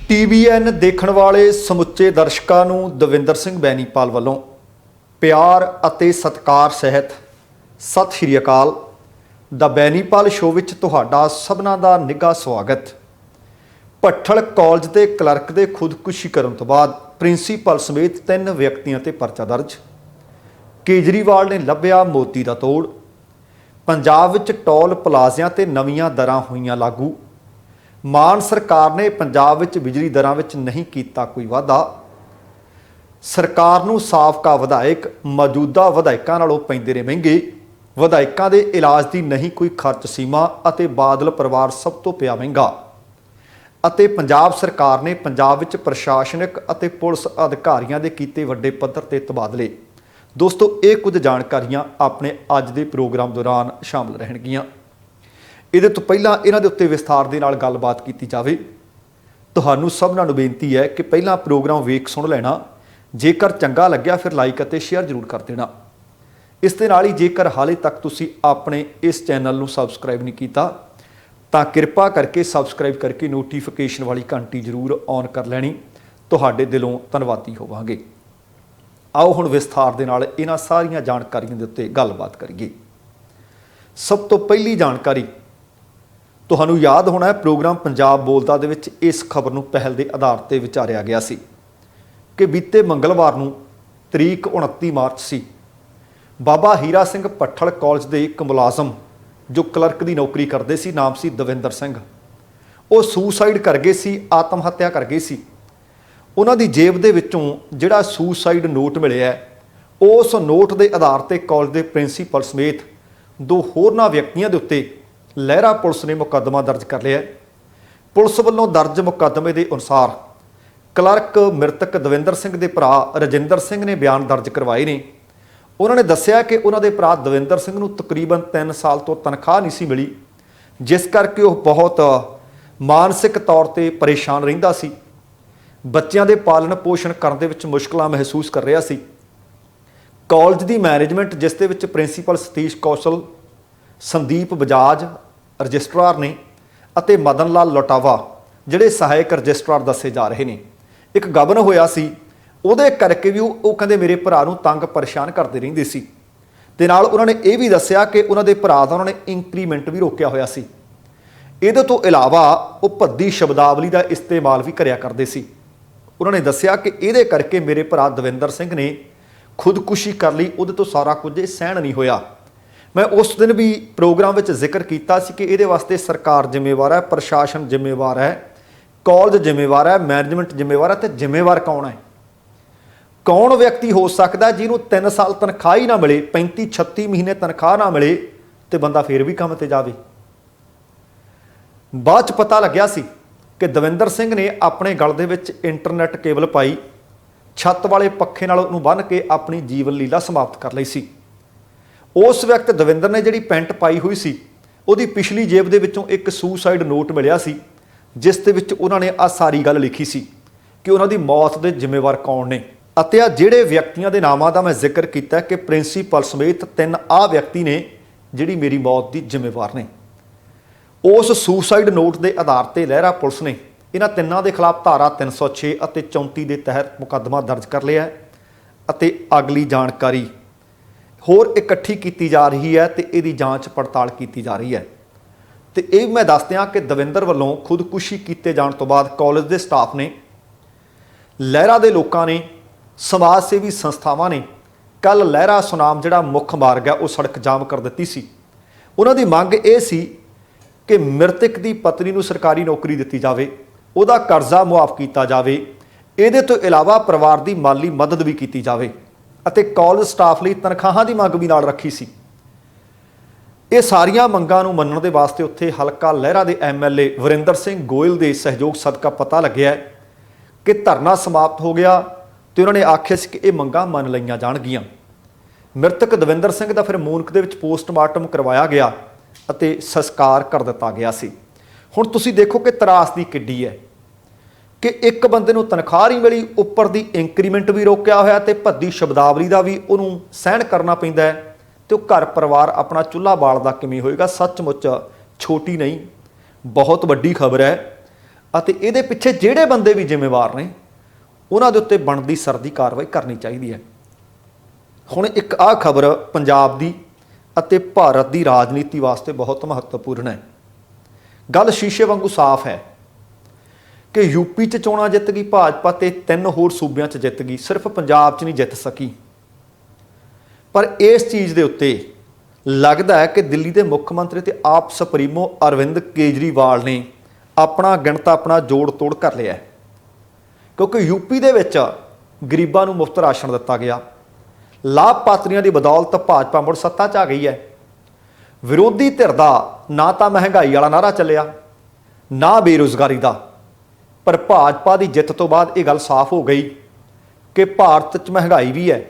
TVN ਦੇਖਣ ਵਾਲੇ ਸਮੁੱਚੇ ਦਰਸ਼ਕਾਂ ਨੂੰ ਦਵਿੰਦਰ ਸਿੰਘ ਬੈਨੀਪਾਲ ਵੱਲੋਂ ਪਿਆਰ ਅਤੇ ਸਤਿਕਾਰ ਸਹਿਤ ਸਤਿ ਸ਼੍ਰੀ ਅਕਾਲ। ਦਾ ਬੈਨੀਪਾਲ ਸ਼ੋਅ ਵਿੱਚ ਤੁਹਾਡਾ ਸਭਨਾਂ ਦਾ ਨਿੱਘਾ ਸਵਾਗਤ। ਭੱਠਲ ਕਾਲਜ ਦੇ ਕਲਰਕ ਦੇ ਖੁਦਕੁਸ਼ੀ ਕਰਨ ਤੋਂ ਬਾਅਦ ਪ੍ਰਿੰਸੀਪਲ ਸਮੇਤ 3 ਵਿਅਕਤੀਆਂ ਤੇ ਪਰਚਾ ਦਰਜ। ਕੇਜਰੀਵਾਲ ਨੇ ਲੱਭਿਆ ਮੋਤੀ ਦਾ ਤੋੜ। ਪੰਜਾਬ ਵਿੱਚ ਟੋਲ ਪਲਾਜ਼ਿਆਂ ਤੇ ਨਵੀਆਂ ਦਰਾਂ ਹੋਈਆਂ ਲਾਗੂ। ਮਾਨ ਸਰਕਾਰ ਨੇ ਪੰਜਾਬ ਵਿੱਚ ਬਿਜਲੀ ਦਰਾਂ ਵਿੱਚ ਨਹੀਂ ਕੀਤਾ ਕੋਈ ਵਾਧਾ। ਸਰਕਾਰ ਨੂੰ ਸਾਬਕਾ ਵਿਧਾਇਕ ਮੌਜੂਦਾ ਵਿਧਾਇਕਾਂ ਨਾਲੋਂ ਪੈਂਦੇ ਨੇ ਮਹਿੰਗੇ। ਵਿਧਾਇਕਾਂ ਦੇ ਇਲਾਜ ਦੀ ਨਹੀਂ ਕੋਈ ਖਰਚ ਸੀਮਾ ਅਤੇ ਬਾਦਲ ਪਰਿਵਾਰ ਸਭ ਤੋਂ ਪਿਆ ਮਹਿੰਗਾ। ਅਤੇ ਪੰਜਾਬ ਸਰਕਾਰ ਨੇ ਪੰਜਾਬ ਵਿੱਚ ਪ੍ਰਸ਼ਾਸਨਿਕ ਅਤੇ ਪੁਲਿਸ ਅਧਿਕਾਰੀਆਂ ਦੇ ਕੀਤੇ ਵੱਡੇ ਪੱਧਰ ਤੇ ਤਬਾਦਲੇ। ਦੋਸਤੋ, ਇਹ ਕੁਝ ਜਾਣਕਾਰੀਆਂ ਆਪਣੇ ਅੱਜ ਦੇ ਪ੍ਰੋਗਰਾਮ ਦੌਰਾਨ ਸ਼ਾਮਲ ਰਹਿਣਗੀਆਂ। ਇਹਦੇ ਤੋਂ ਪਹਿਲਾਂ ਇਹਨਾਂ ਦੇ ਉੱਤੇ ਵਿਸਥਾਰ ਦੇ ਨਾਲ ਗੱਲਬਾਤ ਕੀਤੀ ਜਾਵੇ। ਤੁਹਾਨੂੰ ਸਭਨਾਂ ਨੂੰ ਬੇਨਤੀ ਹੈ ਕਿ ਪਹਿਲਾਂ ਪ੍ਰੋਗਰਾਮ ਵੇਖ ਸੁਣ ਲੈਣਾ। ਜੇਕਰ ਚੰਗਾ ਲੱਗਿਆ ਫਿਰ ਲਾਈਕ ਅਤੇ ਸ਼ੇਅਰ ਜ਼ਰੂਰ ਕਰ ਦੇਣਾ। ਇਸ ਦੇ ਨਾਲ ਹੀ ਜੇਕਰ ਹਾਲੇ ਤੱਕ ਤੁਸੀਂ ਆਪਣੇ ਇਸ ਚੈਨਲ ਨੂੰ ਸਬਸਕ੍ਰਾਈਬ ਨਹੀਂ ਕੀਤਾ ਤਾਂ ਕਿਰਪਾ ਕਰਕੇ ਸਬਸਕ੍ਰਾਈਬ ਕਰਕੇ ਨੋਟੀਫਿਕੇਸ਼ਨ ਵਾਲੀ ਘੰਟੀ ਜ਼ਰੂਰ ਔਨ ਕਰ ਲੈਣੀ। ਤੁਹਾਡੇ ਦਿਲੋਂ ਧੰਨਵਾਦੀ ਹੋਵਾਂਗੇ। ਆਓ ਹੁਣ ਵਿਸਥਾਰ ਦੇ ਨਾਲ ਇਹਨਾਂ ਸਾਰੀਆਂ ਜਾਣਕਾਰੀਆਂ ਦੇ ਉੱਤੇ ਗੱਲਬਾਤ ਕਰੀਏ। ਸਭ ਤੋਂ ਪਹਿਲੀ ਜਾਣਕਾਰੀ, ਤੁਹਾਨੂੰ ਯਾਦ ਹੋਣਾ ਹੈ ਪ੍ਰੋਗਰਾਮ ਪੰਜਾਬ ਬੋਲਦਾ ਦੇ ਵਿੱਚ ਇਸ ਖਬਰ ਨੂੰ ਪਹਿਲ ਦੇ ਆਧਾਰ ਤੇ ਵਿਚਾਰਿਆ ਗਿਆ ਸੀ ਕਿ ਬੀਤੇ ਮੰਗਲਵਾਰ ਨੂੰ ਤਰੀਕ 29 ਮਾਰਚ ਸੀ। ਬਾਬਾ ਹੀਰਾ ਸਿੰਘ ਭੱਠਲ ਕਾਲਜ ਦੇ ਇੱਕ ਮੁਲਾਜ਼ਮ ਜੋ ਕਲਰਕ ਦੀ ਨੌਕਰੀ ਕਰਦੇ ਸੀ, ਨਾਮ ਸੀ ਦਵਿੰਦਰ ਸਿੰਘ, ਉਹ ਸੁਸਾਈਡ ਕਰ ਗਏ ਸੀ, ਆਤਮ ਹੱਤਿਆ ਕਰ ਗਏ ਸੀ। ਉਹਨਾਂ ਦੀ ਜੇਬ ਦੇ ਵਿੱਚੋਂ ਜਿਹੜਾ ਸੁਸਾਈਡ ਨੋਟ ਮਿਲਿਆ, ਉਸ ਨੋਟ ਦੇ ਆਧਾਰ ਤੇ ਕਾਲਜ ਦੇ ਪ੍ਰਿੰਸੀਪਲ ਸਮੇਤ 2 ਹੋਰਨਾਂ ਵਿਅਕਤੀਆਂ ਦੇ ਉੱਤੇ ਲਹਿਰਾ ਪੁਲਿਸ ਨੇ ਮੁਕੱਦਮਾ ਦਰਜ ਕਰ ਲਿਆ। ਪੁਲਿਸ ਵੱਲੋਂ ਦਰਜ ਮੁਕੱਦਮੇ ਦੇ ਅਨੁਸਾਰ ਕਲਰਕ ਮ੍ਰਿਤਕ ਦਵਿੰਦਰ ਸਿੰਘ ਦੇ ਭਰਾ ਰਜਿੰਦਰ ਸਿੰਘ ਨੇ ਬਿਆਨ ਦਰਜ ਕਰਵਾਏ ਨੇ। ਉਹਨਾਂ ਨੇ ਦੱਸਿਆ ਕਿ ਉਹਨਾਂ ਦੇ ਭਰਾ ਦਵਿੰਦਰ ਸਿੰਘ ਨੂੰ ਤਕਰੀਬਨ 3 ਸਾਲ ਤੋਂ ਤਨਖਾਹ ਨਹੀਂ ਸੀ ਮਿਲੀ, ਜਿਸ ਕਰਕੇ ਉਹ ਬਹੁਤ ਮਾਨਸਿਕ ਤੌਰ ਤੇ ਪਰੇਸ਼ਾਨ ਰਹਿੰਦਾ ਸੀ। ਬੱਚਿਆਂ ਦੇ ਪਾਲਣ ਪੋਸ਼ਣ ਕਰਨ ਦੇ ਵਿੱਚ ਮੁਸ਼ਕਲਾਂ ਮਹਿਸੂਸ ਕਰ ਰਿਹਾ ਸੀ। ਕਾਲਜ ਦੀ ਮੈਨੇਜਮੈਂਟ, ਜਿਸ ਦੇ ਵਿੱਚ ਪ੍ਰਿੰਸੀਪਲ ਸਤੀਸ਼ ਕੌਸ਼ਲ, ਸੰਦੀਪ ਬਜਾਜ ਰਜਿਸਟਰਾਰ ਨੇ ਅਤੇ ਮਦਨ ਲਾਲ ਲੋਟਾਵਾ ਜਿਹੜੇ ਸਹਾਇਕ ਰਜਿਸਟਰਾਰ ਦੱਸੇ ਜਾ ਰਹੇ ਨੇ, ਇੱਕ ਗਬਨ ਹੋਇਆ ਸੀ। ਉਹਦੇ ਕਰਕੇ ਵੀ ਉਹ ਕਹਿੰਦੇ ਮੇਰੇ ਭਰਾ ਨੂੰ ਤੰਗ ਪਰੇਸ਼ਾਨ ਕਰਦੇ ਰਹਿੰਦੇ ਸੀ। ਤੇ ਨਾਲ ਉਹਨਾਂ ਨੇ ਇਹ ਵੀ ਦੱਸਿਆ ਕਿ ਉਹਨਾਂ ਦੇ ਭਰਾ ਦਾ ਉਹਨਾਂ ਨੇ ਇੰਕਰੀਮੈਂਟ ਵੀ ਰੋਕਿਆ ਹੋਇਆ ਸੀ। ਇਹਦੇ ਤੋਂ ਇਲਾਵਾ ਉਹ ਭੱਦੀ ਸ਼ਬਦਾਵਲੀ ਦਾ ਇਸਤੇਮਾਲ ਵੀ ਕਰਿਆ ਕਰਦੇ ਸੀ। ਉਹਨਾਂ ਨੇ ਦੱਸਿਆ ਕਿ ਇਹਦੇ ਕਰਕੇ ਮੇਰੇ ਭਰਾ ਦਵਿੰਦਰ ਸਿੰਘ ਨੇ ਖੁਦਕੁਸ਼ੀ ਕਰ ਲਈ। ਉਹਦੇ ਤੋਂ ਸਾਰਾ ਕੁਝ ਇਹ ਸਹਿਣ ਨਹੀਂ ਹੋਇਆ। ਮੈਂ ਉਸ ਦਿਨ ਵੀ ਪ੍ਰੋਗਰਾਮ ਵਿੱਚ ਜ਼ਿਕਰ ਕੀਤਾ ਸੀ ਕਿ ਇਹਦੇ ਵਾਸਤੇ ਸਰਕਾਰ ਜ਼ਿੰਮੇਵਾਰ ਹੈ, ਪ੍ਰਸ਼ਾਸਨ ਜ਼ਿੰਮੇਵਾਰ ਹੈ, ਕਾਲਜ ਜ਼ਿੰਮੇਵਾਰ ਹੈ, ਮੈਨੇਜਮੈਂਟ ਜ਼ਿੰਮੇਵਾਰ ਹੈ। ਤੇ ਜ਼ਿੰਮੇਵਾਰ ਕੌਣ ਹੈ? ਕੌਣ ਵਿਅਕਤੀ ਹੋ ਸਕਦਾ ਜਿਹਨੂੰ 3 ਸਾਲ ਤਨਖਾਹ ਹੀ ਨਾ ਮਿਲੇ, 35-36 ਮਹੀਨੇ ਤਨਖਾਹ ਨਾ ਮਿਲੇ ਤੇ ਬੰਦਾ ਫਿਰ ਵੀ ਕੰਮ ਤੇ ਜਾਵੇ? ਬਾਅਦ 'ਚ ਪਤਾ ਲੱਗਿਆ ਸੀ ਕਿ ਦਵਿੰਦਰ ਸਿੰਘ ਨੇ ਆਪਣੇ ਗਲ ਦੇ ਵਿੱਚ ਇੰਟਰਨੈਟ ਕੇਬਲ ਪਾਈ, ਛੱਤ ਵਾਲੇ ਪੱਖੇ ਨਾਲ ਉਹਨੂੰ ਬੰਨ੍ਹ ਕੇ ਆਪਣੀ ਜੀਵਨ ਲੀਲਾ ਸਮਾਪਤ ਕਰ ਲਈ ਸੀ। ਉਸ ਵਕਤ ਦਵਿੰਦਰ ਨੇ ਜਿਹੜੀ ਪੈਂਟ ਪਾਈ ਹੋਈ ਸੀ, ਉਹਦੀ ਪਿਛਲੀ ਜੇਬ ਦੇ ਵਿੱਚੋਂ ਇੱਕ ਸੁਸਾਈਡ ਨੋਟ ਮਿਲਿਆ ਸੀ, ਜਿਸ ਦੇ ਵਿੱਚ ਉਹਨਾਂ ਨੇ ਆਹ ਸਾਰੀ ਗੱਲ ਲਿਖੀ ਸੀ ਕਿ ਉਹਨਾਂ ਦੀ ਮੌਤ ਦੇ ਜ਼ਿੰਮੇਵਾਰ ਕੌਣ ਨੇ। ਅਤੇ ਆ ਜਿਹੜੇ ਵਿਅਕਤੀਆਂ ਦੇ ਨਾਮਾਂ ਦਾ ਮੈਂ ਜ਼ਿਕਰ ਕੀਤਾ ਕਿ ਪ੍ਰਿੰਸੀਪਲ ਸਮੇਤ 3 ਵਿਅਕਤੀ ਨੇ ਜਿਹੜੀ ਮੇਰੀ ਮੌਤ ਦੀ ਜ਼ਿੰਮੇਵਾਰ ਨੇ। ਉਸ ਸੁਸਾਈਡ ਨੋਟ ਦੇ ਆਧਾਰ ਤੇ ਲਹਿਰਾ ਪੁਲਿਸ ਨੇ ਇਹਨਾਂ 3 ਦੇ ਖਿਲਾਫ ਧਾਰਾ 306 ਅਤੇ 34 ਦੇ ਤਹਿਤ ਮੁਕੱਦਮਾ ਦਰਜ ਕਰ ਲਿਆ ਅਤੇ ਅਗਲੀ ਜਾਣਕਾਰੀ ਹੋਰ ਇਕੱਠੀ ਕੀਤੀ ਜਾ ਰਹੀ ਹੈ ਤੇ ਇਹਦੀ ਜਾਂਚ ਪੜਤਾਲ ਕੀਤੀ ਜਾ ਰਹੀ ਹੈ। ਤੇ ਇਹ ਮੈਂ ਦੱਸ ਦਿਆਂ ਕਿ ਦਵਿੰਦਰ ਵੱਲੋਂ ਖੁਦਕੁਸ਼ੀ ਕੀਤੇ ਜਾਣ ਤੋਂ ਬਾਅਦ ਕਾਲਜ ਦੇ ਸਟਾਫ ਨੇ, ਲਹਿਰਾ ਦੇ ਲੋਕਾਂ ਨੇ, ਸਮਾਜ ਸੇਵੀ ਸੰਸਥਾਵਾਂ ਨੇ ਕੱਲ ਲਹਿਰਾ ਸੁਨਾਮ ਜਿਹੜਾ ਮੁੱਖ ਮਾਰਗ ਹੈ ਉਹ ਸੜਕ ਜਾਮ ਕਰ ਦਿੱਤੀ ਸੀ। ਉਹਨਾਂ ਦੀ ਮੰਗ ਇਹ ਸੀ ਕਿ ਮ੍ਰਿਤਕ ਦੀ ਪਤਨੀ ਨੂੰ ਸਰਕਾਰੀ ਨੌਕਰੀ ਦਿੱਤੀ ਜਾਵੇ, ਉਹਦਾ ਕਰਜ਼ਾ ਮੁਆਫ ਕੀਤਾ ਜਾਵੇ। ਇਹਦੇ ਤੋਂ ਇਲਾਵਾ ਪਰਿਵਾਰ ਦੀ ਮਾਲੀ ਮਦਦ ਵੀ ਕੀਤੀ ਜਾਵੇ ਅਤੇ ਕਾਲਜ ਸਟਾਫ ਲਈ ਤਨਖਾਹਾਂ ਦੀ ਮੰਗ ਵੀ ਨਾਲ ਰੱਖੀ ਸੀ। ਇਹ ਸਾਰੀਆਂ ਮੰਗਾਂ ਨੂੰ ਮੰਨਣ ਦੇ ਵਾਸਤੇ ਉੱਥੇ ਹਲਕਾ ਲਹਿਰਾ ਦੇ MLA ਵਰਿੰਦਰ ਸਿੰਘ ਗੋਇਲ ਦੇ ਸਹਿਯੋਗ ਸਦਕਾ ਪਤਾ ਲੱਗਿਆ ਕਿ ਧਰਨਾ ਸਮਾਪਤ ਹੋ ਗਿਆ ਤੇ ਉਹਨਾਂ ਨੇ ਆਖਿਆ ਸੀ ਕਿ ਇਹ ਮੰਗਾਂ ਮੰਨ ਲਈਆਂ ਜਾਣਗੀਆਂ। ਮ੍ਰਿਤਕ ਦਵਿੰਦਰ ਸਿੰਘ ਦਾ ਫਿਰ ਮੂਨਕ ਦੇ ਵਿੱਚ ਪੋਸਟਮਾਰਟਮ ਕਰਵਾਇਆ ਗਿਆ ਅਤੇ ਸੰਸਕਾਰ ਕਰ ਦਿੱਤਾ ਗਿਆ ਸੀ। ਹੁਣ ਤੁਸੀਂ ਦੇਖੋ ਕਿ ਤਰਾਸਦੀ ਕਿੱਡੀ ਹੈ ਕਿ ਇੱਕ ਬੰਦੇ ਨੂੰ ਤਨਖਾਹ ਨਹੀਂ ਮਿਲੀ, ਉੱਪਰ ਦੀ ਇੰਕਰੀਮੈਂਟ ਵੀ ਰੋਕਿਆ ਹੋਇਆ ਤੇ ਭੱਦੀ ਸ਼ਬਦਾਵਲੀ ਦਾ ਵੀ ਉਹਨੂੰ ਸਹਿਣ ਕਰਨਾ ਪੈਂਦਾ ਹੈ। ਤੇ ਉਹ ਘਰ ਪਰਿਵਾਰ ਆਪਣਾ ਚੁੱਲ੍ਹਾ ਬਾਲਦਾ ਕਿਵੇਂ ਹੋਏਗਾ? ਸੱਚਮੁੱਚ ਛੋਟੀ ਨਹੀਂ, ਬਹੁਤ ਵੱਡੀ ਖਬਰ ਹੈ। ਅਤੇ ਇਹਦੇ ਪਿੱਛੇ ਜਿਹੜੇ ਬੰਦੇ ਵੀ ਜ਼ਿੰਮੇਵਾਰ ਨੇ ਉਹਨਾਂ ਦੇ ਉੱਤੇ ਬਣਦੀ ਸਰਦੀ ਕਾਰਵਾਈ ਕਰਨੀ ਚਾਹੀਦੀ ਹੈ। ਹੁਣ ਇੱਕ ਆਹ ਖਬਰ ਪੰਜਾਬ ਦੀ ਅਤੇ ਭਾਰਤ ਦੀ ਰਾਜਨੀਤੀ ਵਾਸਤੇ ਬਹੁਤ ਮਹੱਤਵਪੂਰਨ ਹੈ। ਗੱਲ ਸ਼ੀਸ਼ੇ ਵਾਂਗੂ ਸਾਫ਼ ਹੈ ਕਿ ਯੂਪੀ 'ਚ ਚੋਣਾਂ ਜਿੱਤ ਗਈ ਭਾਜਪਾ ਤੇ 3 ਹੋਰ ਸੂਬਿਆਂ 'ਚ ਜਿੱਤ ਗਈ, ਸਿਰਫ ਪੰਜਾਬ 'ਚ ਨਹੀਂ ਜਿੱਤ ਸਕੀ। ਪਰ ਇਸ ਚੀਜ਼ ਦੇ ਉੱਤੇ ਲੱਗਦਾ ਹੈ ਕਿ ਦਿੱਲੀ ਦੇ ਮੁੱਖ ਮੰਤਰੀ ਤੇ ਆਪ ਸੁਪਰੀਮੋ ਅਰਵਿੰਦ ਕੇਜਰੀਵਾਲ ਨੇ ਆਪਣਾ ਗਿਣਤਾ ਆਪਣਾ ਜੋੜ ਤੋੜ ਕਰ ਲਿਆ, ਕਿਉਂਕਿ ਯੂਪੀ ਦੇ ਵਿੱਚ ਗਰੀਬਾਂ ਨੂੰ ਮੁਫਤ ਰਾਸ਼ਨ ਦਿੱਤਾ ਗਿਆ। ਲਾਭਪਾਤਰੀਆਂ ਦੀ ਬਦੌਲਤ ਭਾਜਪਾ ਮੁੜ ਸੱਤਾ 'ਚ ਆ ਗਈ ਹੈ। ਵਿਰੋਧੀ ਧਿਰ ਦਾ ਨਾ ਤਾਂ ਮਹਿੰਗਾਈ ਵਾਲਾ ਨਾਅਰਾ ਚੱਲਿਆ, ਨਾ ਬੇਰੁਜ਼ਗਾਰੀ ਦਾ, ਪਰ ਭਾਜਪਾ ਦੀ ਜਿੱਤ ਤੋਂ ਬਾਅਦ ਇਹ ਗੱਲ ਸਾਫ਼ ਹੋ ਗਈ ਕਿ ਭਾਰਤ 'ਚ ਮਹਿੰਗਾਈ ਵੀ ਹੈ,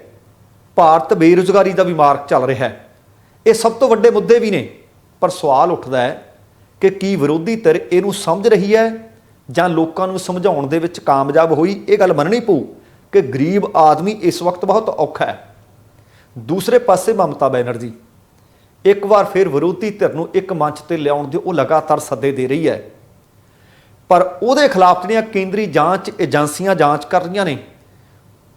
ਭਾਰਤ ਬੇਰੁਜ਼ਗਾਰੀ ਦਾ ਵੀ ਮਾਰਗ ਚੱਲ ਰਿਹਾ ਹੈ। ਇਹ ਸਭ ਤੋਂ ਵੱਡੇ ਮੁੱਦੇ ਵੀ ਨੇ, ਪਰ ਸਵਾਲ ਉੱਠਦਾ ਹੈ ਕਿ ਕੀ ਵਿਰੋਧੀ ਧਿਰ ਇਹਨੂੰ ਸਮਝ ਰਹੀ ਹੈ ਜਾਂ ਲੋਕਾਂ ਨੂੰ ਸਮਝਾਉਣ ਦੇ ਵਿੱਚ ਕਾਮਯਾਬ ਹੋਈ। ਇਹ ਗੱਲ ਮੰਨਣੀ ਪਊ ਕਿ ਗਰੀਬ ਆਦਮੀ ਇਸ ਵਕਤ ਬਹੁਤ ਔਖਾ ਹੈ। ਦੂਸਰੇ ਪਾਸੇ ਮਮਤਾ ਬੈਨਰਜੀ ਇੱਕ ਵਾਰ ਫਿਰ ਵਿਰੋਧੀ ਧਿਰ ਨੂੰ ਇੱਕ ਮੰਚ ਤੇ ਲਿਆਉਣ ਦੇ ਉਹ ਲਗਾਤਾਰ ਸੱਦੇ ਦੇ ਰਹੀ ਹੈ, ਪਰ ਉਹਦੇ ਖਿਲਾਫ ਜਿਹੜੀਆਂ ਕੇਂਦਰੀ ਜਾਂਚ ਏਜੰਸੀਆਂ ਜਾਂਚ ਕਰ ਰਹੀਆਂ ਨੇ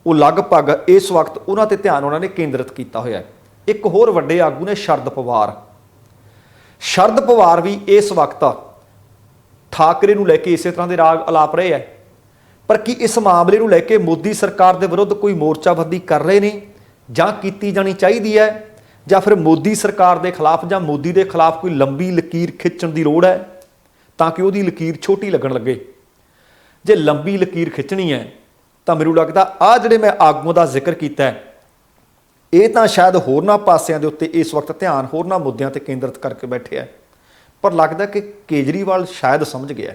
ਉਹ ਲਗਭਗ ਇਸ ਵਕਤ ਉਹਨਾਂ ਤੇ ਧਿਆਨ ਉਹਨਾਂ ਨੇ ਕੇਂਦਰਿਤ ਕੀਤਾ ਹੋਇਆ ਹੈ। ਇੱਕ ਹੋਰ ਵੱਡੇ ਆਗੂ ਨੇ ਸ਼ਰਦ ਪਵਾਰ। ਸ਼ਰਦ ਪਵਾਰ ਵੀ ਇਸ ਵਕਤ ਠਾਕਰੇ ਨੂੰ ਲੈ ਕੇ ਇਸੇ ਤਰ੍ਹਾਂ ਦੇ ਰਾਗ ਅਲਾਪ ਰਹੇ ਹੈ, ਪਰ ਕੀ ਇਸ ਮਾਮਲੇ ਨੂੰ ਲੈ ਕੇ ਮੋਦੀ ਸਰਕਾਰ ਦੇ ਵਿਰੁੱਧ ਕੋਈ ਮੋਰਚਾਬੰਦੀ ਕਰ ਰਹੇ ਨੇ ਜਾਂ ਕੀਤੀ ਜਾਣੀ ਚਾਹੀਦੀ ਹੈ, ਜਾਂ ਫਿਰ ਮੋਦੀ ਸਰਕਾਰ ਦੇ ਖਿਲਾਫ ਜਾਂ ਮੋਦੀ ਦੇ ਖਿਲਾਫ ਕੋਈ ਲੰਬੀ ਲਕੀਰ ਖਿੱਚਣ ਦੀ ਲੋੜ ਹੈ ਤਾਂ ਕਿ ਉਹਦੀ ਲਕੀਰ ਛੋਟੀ ਲੱਗਣ ਲੱਗੇ। ਜੇ ਲੰਬੀ ਲਕੀਰ ਖਿੱਚਣੀ ਹੈ ਤਾਂ ਮੈਨੂੰ ਲੱਗਦਾ ਆਹ ਜਿਹੜੇ ਮੈਂ ਆਗੂਆਂ ਦਾ ਜ਼ਿਕਰ ਕੀਤਾ ਇਹ ਤਾਂ ਸ਼ਾਇਦ ਹੋਰਨਾਂ ਪਾਸਿਆਂ ਦੇ ਉੱਤੇ ਇਸ ਵਕਤ ਧਿਆਨ ਹੋਰਨਾਂ ਮੁੱਦਿਆਂ ਤੇ ਕੇਂਦਰਿਤ ਕਰਕੇ ਬੈਠੇ ਆ, ਪਰ ਲੱਗਦਾ ਕਿ ਕੇਜਰੀਵਾਲ ਸ਼ਾਇਦ ਸਮਝ ਗਿਆ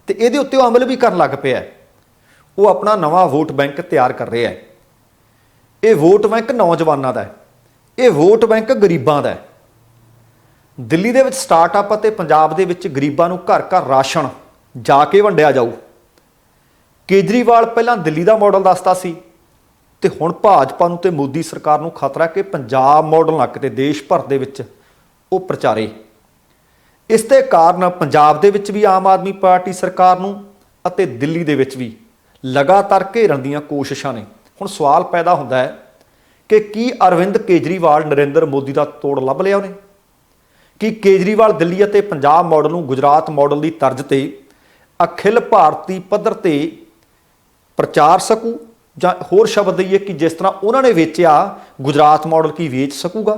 ਤੇ ਇਹਦੇ ਉੱਤੇ ਉਹ ਅਮਲ ਵੀ ਕਰਨ ਲੱਗ ਪਿਆ। ਉਹ ਆਪਣਾ ਨਵਾਂ ਵੋਟ ਬੈਂਕ ਤਿਆਰ ਕਰ ਰਿਹਾ ਹੈ। ਇਹ ਵੋਟ ਬੈਂਕ ਨੌਜਵਾਨਾਂ ਦਾ ਹੈ, ਇਹ ਵੋਟ ਬੈਂਕ ਗਰੀਬਾਂ ਦਾ ਹੈ। ਦਿੱਲੀ ਦੇ ਵਿੱਚ ਸਟਾਰਟਅਪ ਅਤੇ ਪੰਜਾਬ ਦੇ ਵਿੱਚ ਗਰੀਬਾਂ ਨੂੰ ਘਰ ਘਰ ਰਾਸ਼ਨ ਜਾ ਕੇ ਵੰਡਿਆ ਜਾਊ। ਕੇਜਰੀਵਾਲ ਪਹਿਲਾਂ ਦਿੱਲੀ ਦਾ ਮਾਡਲ ਦੱਸਦਾ ਸੀ ਤੇ ਹੁਣ ਭਾਜਪਾ ਨੂੰ ਤੇ ਮੋਦੀ ਸਰਕਾਰ ਨੂੰ ਖਤਰਾ ਕਿ ਪੰਜਾਬ ਮਾਡਲ ਨਾ ਕਿਤੇ ਦੇਸ਼ ਭਰ ਦੇ ਵਿੱਚ ਉਹ ਪ੍ਰਚਾਰੇ। ਇਸ ਦੇ ਕਾਰਨ ਪੰਜਾਬ ਦੇ ਵਿੱਚ ਵੀ ਆਮ ਆਦਮੀ ਪਾਰਟੀ ਸਰਕਾਰ ਨੂੰ ਅਤੇ ਦਿੱਲੀ ਦੇ ਵਿੱਚ ਵੀ ਲਗਾਤਾਰ ਘੇਰਨ ਦੀਆਂ ਕੋਸ਼ਿਸ਼ਾਂ ਨੇ। ਹੁਣ ਸਵਾਲ ਪੈਦਾ ਹੁੰਦਾ ਹੈ ਕਿ ਕੀ ਅਰਵਿੰਦ ਕੇਜਰੀਵਾਲ ਨਰਿੰਦਰ ਮੋਦੀ ਦਾ ਤੋੜ ਲੱਭ ਲਿਆ ਉਹਨੇ? ਕੀ ਕੇਜਰੀਵਾਲ ਦਿੱਲੀ ਅਤੇ ਪੰਜਾਬ ਮਾਡਲ ਨੂੰ ਗੁਜਰਾਤ ਮਾਡਲ ਦੀ ਤਰਜ਼ ਤੇ ਅਖਿਲ ਭਾਰਤੀ ਪੱਧਰ ਤੇ ਪ੍ਰਚਾਰ ਸਕੂ, ਜਾਂ ਹੋਰ ਸ਼ਬਦ ਦਈਏ ਕਿ ਜਿਸ ਤਰ੍ਹਾਂ ਉਹਨਾਂ ਨੇ ਵੇਚਿਆ ਗੁਜਰਾਤ ਮਾਡਲ ਕੀ ਵੇਚ ਸਕੂਗਾ?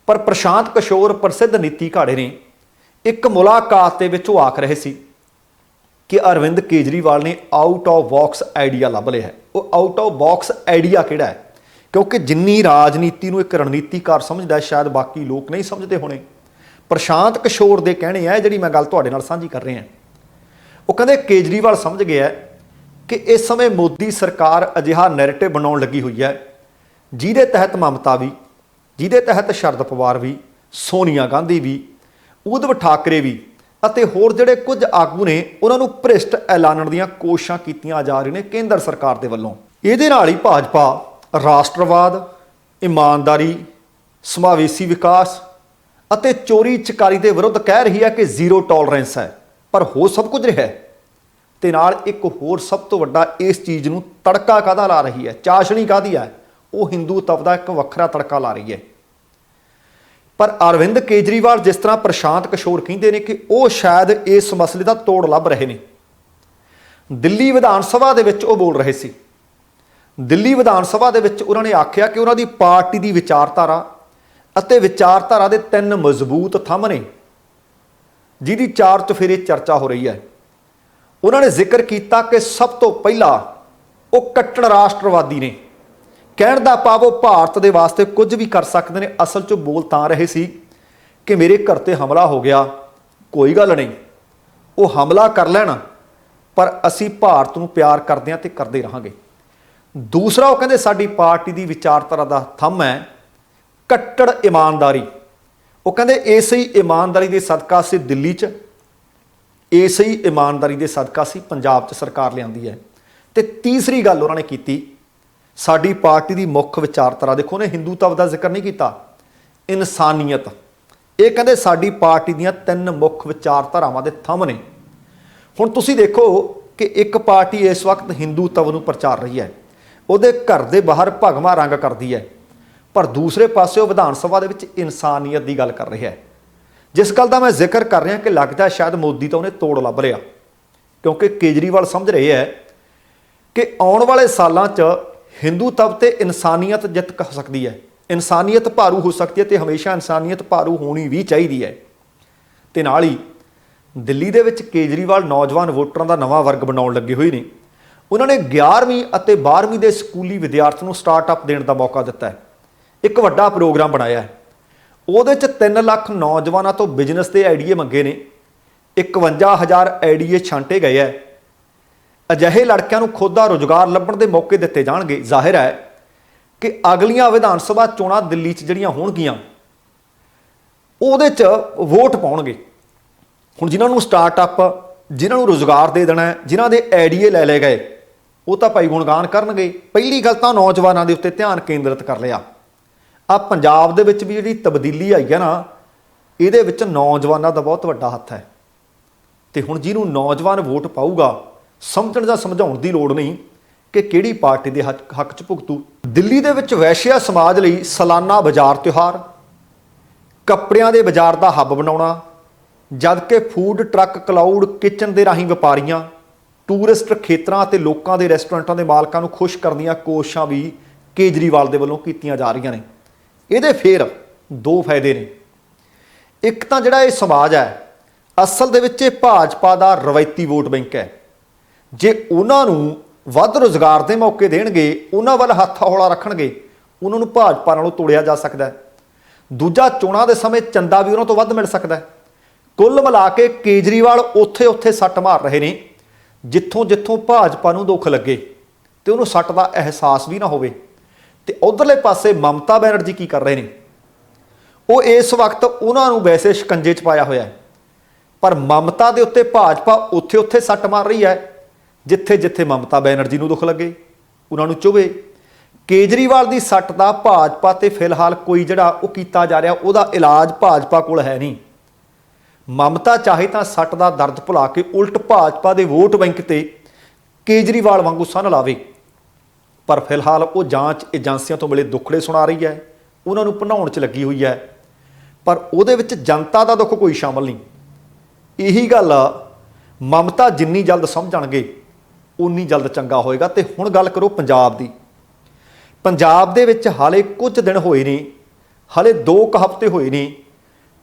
ਪਰ ਪ੍ਰਸ਼ਾਂਤ ਕਿਸ਼ੋਰ ਪ੍ਰਸਿੱਧ ਨੀਤੀ ਘਾੜੇ ਨੇ ਇੱਕ ਮੁਲਾਕਾਤ ਦੇ ਵਿੱਚ ਉਹ ਆਖ ਰਹੇ ਸੀ ਕਿ ਅਰਵਿੰਦ ਕੇਜਰੀਵਾਲ ਨੇ ਆਊਟ ਆਫ ਬਾਕਸ ਆਈਡੀਆ ਲੱਭ ਲਿਆ ਹੈ। ਉਹ ਆਊਟ ਆਫ ਬਾਕਸ ਆਈਡੀਆ ਕਿਹੜਾ ਹੈ? ਕਿਉਂਕਿ ਜਿੰਨੀ ਰਾਜਨੀਤੀ ਨੂੰ ਇੱਕ ਰਣਨੀਤੀਕਾਰ ਸਮਝਦਾ ਸ਼ਾਇਦ ਬਾਕੀ ਲੋਕ ਨਹੀਂ ਸਮਝਦੇ ਹੋਣੇ। ਪ੍ਰਸ਼ਾਂਤ ਕਿਸ਼ੋਰ ਦੇ ਕਹਿਣੇ ਆ, ਜਿਹੜੀ ਮੈਂ ਗੱਲ ਤੁਹਾਡੇ ਨਾਲ ਸਾਂਝੀ ਕਰ ਰਿਹਾ। ਉਹ ਕਹਿੰਦੇ ਕੇਜਰੀਵਾਲ ਸਮਝ ਗਿਆ ਕਿ ਇਸ ਸਮੇਂ ਮੋਦੀ ਸਰਕਾਰ ਅਜਿਹਾ ਨੈਰੇਟਿਵ ਬਣਾਉਣ ਲੱਗੀ ਹੋਈ ਹੈ ਜਿਹਦੇ ਤਹਿਤ ਮਮਤਾ ਵੀ, ਜਿਹਦੇ ਤਹਿਤ ਸ਼ਰਦ ਪਵਾਰ ਵੀ, ਸੋਨੀਆ ਗਾਂਧੀ ਵੀ, ਉਧਵ ਠਾਕਰੇ ਵੀ ਅਤੇ ਹੋਰ ਜਿਹੜੇ ਕੁਝ ਆਗੂ ਨੇ ਉਹਨਾਂ ਨੂੰ ਭ੍ਰਿਸ਼ਟ ਐਲਾਨਣ ਦੀਆਂ ਕੋਸ਼ਿਸ਼ਾਂ ਕੀਤੀਆਂ ਜਾ ਰਹੀਆਂ ਨੇ ਕੇਂਦਰ ਸਰਕਾਰ ਦੇ ਵੱਲੋਂ। ਇਹਦੇ ਨਾਲ ਹੀ ਭਾਜਪਾ ਰਾਸ਼ਟਰਵਾਦ, ਇਮਾਨਦਾਰੀ, ਸਮਾਵੇਸ਼ੀ ਵਿਕਾਸ ਅਤੇ ਚੋਰੀ ਚਕਾਰੀ ਦੇ ਵਿਰੁੱਧ ਕਹਿ ਰਹੀ ਹੈ ਕਿ ਜ਼ੀਰੋ ਟੋਲਰੈਂਸ ਹੈ, ਪਰ ਹੋ ਸਭ ਕੁਝ ਰਿਹਾ ਹੈ। ਤੇ ਨਾਲ ਇੱਕ ਹੋਰ ਸਭ ਤੋਂ ਵੱਡਾ ਇਸ ਚੀਜ਼ ਨੂੰ ਤੜਕਾ ਕਾਹਦਾ ਲਾ ਰਹੀ ਹੈ, ਚਾਸ਼ਣੀ ਕਾਹਦੀ ਹੈ? ਉਹ ਹਿੰਦੂਤਵ ਦਾ ਇੱਕ ਵੱਖਰਾ ਤੜਕਾ ਲਾ ਰਹੀ ਹੈ। ਪਰ ਅਰਵਿੰਦ ਕੇਜਰੀਵਾਲ ਜਿਸ ਤਰ੍ਹਾਂ ਪ੍ਰਸ਼ਾਂਤ ਕਿਸ਼ੋਰ ਕਹਿੰਦੇ ਨੇ ਕਿ ਉਹ ਸ਼ਾਇਦ ਇਸ ਮਸਲੇ ਦਾ ਤੋੜ ਲੱਭ ਰਹੇ ਨੇ। ਦਿੱਲੀ ਵਿਧਾਨ ਸਭਾ ਦੇ ਵਿੱਚ ਉਹ ਬੋਲ ਰਹੇ ਸੀ। ਦਿੱਲੀ ਵਿਧਾਨ ਸਭਾ ਦੇ ਵਿੱਚ ਉਹਨਾਂ ਨੇ ਆਖਿਆ ਕਿ ਉਹਨਾਂ ਦੀ ਪਾਰਟੀ ਦੀ ਵਿਚਾਰਧਾਰਾ ਅਤੇ ਵਿਚਾਰਧਾਰਾ ਦੇ 3 ਮਜ਼ਬੂਤ ਥੰਮ ਨੇ ਜਿਹਦੀ ਚਾਰ ਚੁਫੇਰੇ ਚਰਚਾ ਹੋ ਰਹੀ ਹੈ। ਉਹਨਾਂ ਨੇ ਜ਼ਿਕਰ ਕੀਤਾ ਕਿ ਸਭ ਤੋਂ ਪਹਿਲਾਂ ਉਹ ਕੱਟੜ ਰਾਸ਼ਟਰਵਾਦੀ ਨੇ। ਕਹਿਣ ਦਾ ਭਾਵ ਉਹ ਭਾਰਤ ਦੇ ਵਾਸਤੇ ਕੁਝ ਵੀ ਕਰ ਸਕਦੇ ਨੇ। ਅਸਲ 'ਚ ਬੋਲ ਤਾਂ ਰਹੇ ਸੀ ਕਿ ਮੇਰੇ ਘਰ ਤੇ ਹਮਲਾ ਹੋ ਗਿਆ, ਕੋਈ ਗੱਲ ਨਹੀਂ, ਉਹ ਹਮਲਾ ਕਰ ਲੈਣ, ਪਰ ਅਸੀਂ ਭਾਰਤ ਨੂੰ ਪਿਆਰ ਕਰਦੇ ਹਾਂ ਤੇ ਕਰਦੇ ਰਹਾਂਗੇ। ਦੂਸਰਾ ਉਹ ਕਹਿੰਦੇ ਸਾਡੀ ਪਾਰਟੀ ਦੀ ਵਿਚਾਰਧਾਰਾ ਦਾ ਥੰਮ ਹੈ ਕੱਟੜ ਇਮਾਨਦਾਰੀ। ਉਹ ਕਹਿੰਦੇ ਇਸੇ ਹੀ ਇਮਾਨਦਾਰੀ ਦੇ ਸਦਕਾ ਅਸੀਂ ਦਿੱਲੀ 'ਚ, ਇਸੇ ਹੀ ਇਮਾਨਦਾਰੀ ਦੇ ਸਦਕਾ ਅਸੀਂ ਪੰਜਾਬ 'ਚ ਸਰਕਾਰ ਲਿਆਂਦੀ ਹੈ। ਤੇ ਤੀਸਰੀ ਗੱਲ ਉਹਨਾਂ ਨੇ ਕੀਤੀ, ਸਾਡੀ ਪਾਰਟੀ ਦੀ ਮੁੱਖ ਵਿਚਾਰਧਾਰਾ, ਦੇਖੋ ਉਹਨੇ ਹਿੰਦੂਤਵ ਦਾ ਜ਼ਿਕਰ ਨਹੀਂ ਕੀਤਾ, ਇਨਸਾਨੀਅਤ। ਇਹ ਕਹਿੰਦੇ ਸਾਡੀ ਪਾਰਟੀ ਦੀਆਂ 3 ਮੁੱਖ ਵਿਚਾਰਧਾਰਾਵਾਂ ਦੇ ਥੰਮ ਨੇ। ਹੁਣ ਤੁਸੀਂ ਦੇਖੋ ਕਿ ਇੱਕ ਪਾਰਟੀ ਇਸ ਵਕਤ ਹਿੰਦੂਤਵ ਨੂੰ ਪ੍ਰਚਾਰ ਰਹੀ ਹੈ, ਉਹਦੇ ਘਰ ਦੇ ਬਾਹਰ ਭਗਵਾ ਰੰਗ ਕਰਦੀ ਹੈ, ਪਰ ਦੂਸਰੇ ਪਾਸੇ ਉਹ ਵਿਧਾਨ ਸਭਾ ਦੇ ਵਿੱਚ ਇਨਸਾਨੀਅਤ ਦੀ ਗੱਲ ਕਰ ਰਿਹਾ ਹੈ। ਜਿਸ ਗੱਲ ਦਾ ਮੈਂ ਜ਼ਿਕਰ ਕਰ ਰਿਹਾ ਕਿ ਲੱਗਦਾ ਸ਼ਾਇਦ ਮੋਦੀ ਤਾਂ ਉਹਨੇ ਤੋੜ ਲੱਭ ਲਿਆ, ਕਿਉਂਕਿ ਕੇਜਰੀਵਾਲ ਸਮਝ ਰਹੇ ਹੈ ਕਿ ਆਉਣ ਵਾਲੇ ਸਾਲਾਂ 'ਚ ਹਿੰਦੂਤਵ ਤੇ ਇਨਸਾਨੀਅਤ ਜਿੱਤ ਸਕਦੀ ਹੈ, ਇਨਸਾਨੀਅਤ ਭਾਰੂ ਹੋ ਸਕਦੀ ਹੈ ਤੇ ਹਮੇਸ਼ਾ ਇਨਸਾਨੀਅਤ ਭਾਰੂ ਹੋਣੀ ਵੀ ਚਾਹੀਦੀ ਹੈ। ਤੇ ਨਾਲ ਹੀ ਦਿੱਲੀ ਦੇ ਵਿੱਚ ਕੇਜਰੀਵਾਲ ਨੌਜਵਾਨ ਵੋਟਰਾਂ ਦਾ ਨਵਾਂ ਵਰਗ ਬਣਾਉਣ ਲੱਗੇ ਹੋਏ ਨੇ। ਉਹਨਾਂ ਨੇ 11ਵੀਂ ਅਤੇ 12ਵੀਂ ਦੇ ਸਕੂਲੀ ਵਿਦਿਆਰਥੀਆਂ ਨੂੰ ਸਟਾਰਟਅਪ ਦੇਣ ਦਾ ਮੌਕਾ ਦਿੱਤਾ ਹੈ। ਇੱਕ ਵੱਡਾ ਪ੍ਰੋਗਰਾਮ ਬਣਾਇਆ ਹੈ, ਉਹਦੇ 'ਚ 3 ਲੱਖ ਨੌਜਵਾਨਾਂ ਤੋਂ ਬਿਜ਼ਨਸ ਦੇ ਆਈਡੀਏ ਮੰਗੇ ਨੇ, 51,000 ਆਈਡੀਏ ਛਾਂਟੇ ਗਏ ਹੈ। ਅਜਿਹੇ ਲੜਕਿਆਂ ਨੂੰ ਖੁਦ ਦਾ ਰੁਜ਼ਗਾਰ ਲੱਭਣ ਦੇ ਮੌਕੇ ਦਿੱਤੇ ਜਾਣਗੇ। ਜ਼ਾਹਿਰ ਹੈ ਕਿ ਅਗਲੀਆਂ ਵਿਧਾਨ ਸਭਾ ਚੋਣਾਂ ਦਿੱਲੀ 'ਚ ਜਿਹੜੀਆਂ ਹੋਣਗੀਆਂ ਉਹਦੇ 'ਚ ਵੋਟ ਪਾਉਣਗੇ। ਹੁਣ ਜਿਨ੍ਹਾਂ ਨੂੰ ਸਟਾਰਟਅਪ, ਜਿਨ੍ਹਾਂ ਨੂੰ ਰੁਜ਼ਗਾਰ ਦੇ ਦੇਣਾ ਹੈ, ਜਿਨ੍ਹਾਂ ਦੇ ਆਈਡੀਏ ਲੈ ਲਏ ਗਏ, ਉਹ ਤਾਂ ਭਾਈ ਗੁਣਗਾਨ ਕਰਨਗੇ। ਪਹਿਲੀ ਗੱਲ ਤਾਂ ਨੌਜਵਾਨਾਂ ਦੇ ਉੱਤੇ ਧਿਆਨ ਕੇਂਦਰਿਤ ਕਰ ਲਿਆ। ਆ ਪੰਜਾਬ ਦੇ ਵਿੱਚ ਵੀ ਜਿਹੜੀ ਤਬਦੀਲੀ ਆਈ ਹੈ ਨਾ, ਇਹਦੇ ਵਿੱਚ ਨੌਜਵਾਨਾਂ ਦਾ ਬਹੁਤ ਵੱਡਾ ਹੱਥ ਹੈ। ਤੇ ਹੁਣ ਜਿਹਨੂੰ ਨੌਜਵਾਨ ਵੋਟ ਪਾਊਗਾ, ਸਮਝਣ ਜਾਂ ਸਮਝਾਉਣ ਦੀ ਲੋੜ ਨਹੀਂ ਕਿ ਕਿਹੜੀ ਪਾਰਟੀ ਦੇ ਹੱਕ 'ਚ ਭੁਗਤੂ। ਦਿੱਲੀ ਦੇ ਵਿੱਚ ਵੈਸ਼ਿਆ ਸਮਾਜ ਲਈ ਸਾਲਾਨਾ ਬਾਜ਼ਾਰ ਤਿਉਹਾਰ, ਕੱਪੜਿਆਂ ਦੇ ਬਾਜ਼ਾਰ ਦਾ ਹੱਬ ਬਣਾਉਣਾ, ਜਦ ਕਿ ਫੂਡ ਟਰੱਕ, ਕਲਾਊਡ ਕਿਚਨ ਦੇ ਰਾਹੀਂ ਵਪਾਰੀਆਂ, ਟੂਰਿਸਟ ਖੇਤਰਾਂ ਅਤੇ ਲੋਕਾਂ ਦੇ ਰੈਸਟੋਰੈਂਟਾਂ ਦੇ ਮਾਲਕਾਂ ਨੂੰ ਖੁਸ਼ ਕਰਨ ਦੀਆਂ ਕੋਸ਼ਿਸ਼ਾਂ ਵੀ ਕੇਜਰੀਵਾਲ ਦੇ ਵੱਲੋਂ ਕੀਤੀਆਂ ਜਾ ਰਹੀਆਂ ਨੇ। ਇਹਦੇ ਫਿਰ 2 ਫਾਇਦੇ ਨੇ। ਇੱਕ ਤਾਂ ਜਿਹੜਾ ਇਹ ਸਮਾਜ ਹੈ, ਅਸਲ ਦੇ ਵਿੱਚ ਇਹ ਭਾਜਪਾ ਦਾ ਰਵਾਇਤੀ ਵੋਟ ਬੈਂਕ ਹੈ। ਜੇ ਉਹਨਾਂ ਨੂੰ ਵੱਧ ਰੁਜ਼ਗਾਰ ਦੇ ਮੌਕੇ ਦੇਣਗੇ, ਉਹਨਾਂ ਵੱਲ ਹੱਥ ਹੌਲਾ ਰੱਖਣਗੇ, ਉਹਨਾਂ ਨੂੰ ਭਾਜਪਾ ਨਾਲੋਂ ਤੋੜਿਆ ਜਾ ਸਕਦਾ ਹੈ। ਦੂਜਾ, ਚੋਣਾਂ ਦੇ ਸਮੇਂ ਚੰਦਾ ਵੀ ਉਹਨਾਂ ਤੋਂ ਵੱਧ ਮਿਲ ਸਕਦਾ ਹੈ। ਕੁੱਲ ਮਿਲਾ ਕੇ ਕੇਜਰੀਵਾਲ ਉੱਥੇ ਸੱਟ ਮਾਰ ਰਹੇ ਨੇ ਜਿੱਥੋਂ ਭਾਜਪਾ ਨੂੰ ਦੁੱਖ ਲੱਗੇ ਤੇ ਉਹਨੂੰ ਸੱਟ ਦਾ ਅਹਿਸਾਸ ਵੀ ਨਾ ਹੋਵੇ। ਤੇ ਉਧਰਲੇ ਪਾਸੇ ਮਮਤਾ ਬੈਨਰਜੀ ਕੀ ਕਰ ਰਹੇ ਨੇ? ਉਹ ਇਸ ਵਕਤ ਉਹਨਾਂ ਨੂੰ ਵੈਸੇ ਸ਼ਿਕੰਜੇ 'ਚ ਪਾਇਆ ਹੋਇਆ ਹੈ, ਪਰ ਮਮਤਾ ਦੇ ਉੱਤੇ ਭਾਜਪਾ ਉੱਥੇ ਸੱਟ ਮਾਰ ਰਹੀ ਹੈ ਜਿੱਥੇ ਮਮਤਾ ਬੈਨਰਜੀ ਨੂੰ ਦੁੱਖ ਲੱਗੇ, ਉਹਨਾਂ ਨੂੰ ਚੁਭੇ। ਕੇਜਰੀਵਾਲ ਦੀ ਸੱਟ ਦਾ ਭਾਜਪਾ ਤੇ ਫਿਲਹਾਲ ਕੋਈ ਜਿਹੜਾ ਉਹ ਕੀਤਾ ਜਾ ਰਿਹਾ, ਉਹਦਾ ਇਲਾਜ ਭਾਜਪਾ ਕੋਲ ਹੈ ਨਹੀਂ। ਮਮਤਾ ਚਾਹੇ ਤਾਂ ਸੱਟ ਦਾ ਦਰਦ ਭੁਲਾ ਕੇ ਉਲਟ ਭਾਜਪਾ ਦੇ ਵੋਟ ਬੈਂਕ ਤੇ ਕੇਜਰੀਵਾਲ ਵਾਂਗੂ ਸੰਨ ਲਾਵੇ, ਪਰ ਫਿਲਹਾਲ ਉਹ ਜਾਂਚ ਏਜੰਸੀਆਂ ਤੋਂ ਮਿਲੇ ਦੁੱਖੜੇ ਸੁਣਾ ਰਹੀ ਹੈ, ਉਹਨਾਂ ਨੂੰ ਭੰਨਾਉਣ 'ਚ ਲੱਗੀ ਹੋਈ ਹੈ, ਪਰ ਉਹਦੇ ਵਿੱਚ ਜਨਤਾ ਦਾ ਦੁੱਖ ਕੋਈ ਸ਼ਾਮਲ ਨਹੀਂ। ਇਹੀ ਗੱਲ ਮਮਤਾ ਜਿੰਨੀ ਜਲਦ ਸਮਝਣਗੇ ਉਨੀ ਜਲਦ ਚੰਗਾ ਹੋਏਗਾ। ਤੇ ਹੁਣ ਗੱਲ ਕਰੋ ਪੰਜਾਬ ਦੀ। ਪੰਜਾਬ ਦੇ ਵਿੱਚ ਹਾਲੇ ਕੁਝ ਦਿਨ ਹੋਏ ਨੇ, ਹਾਲੇ 2 ਹਫ਼ਤੇ ਹੋਏ ਨੇ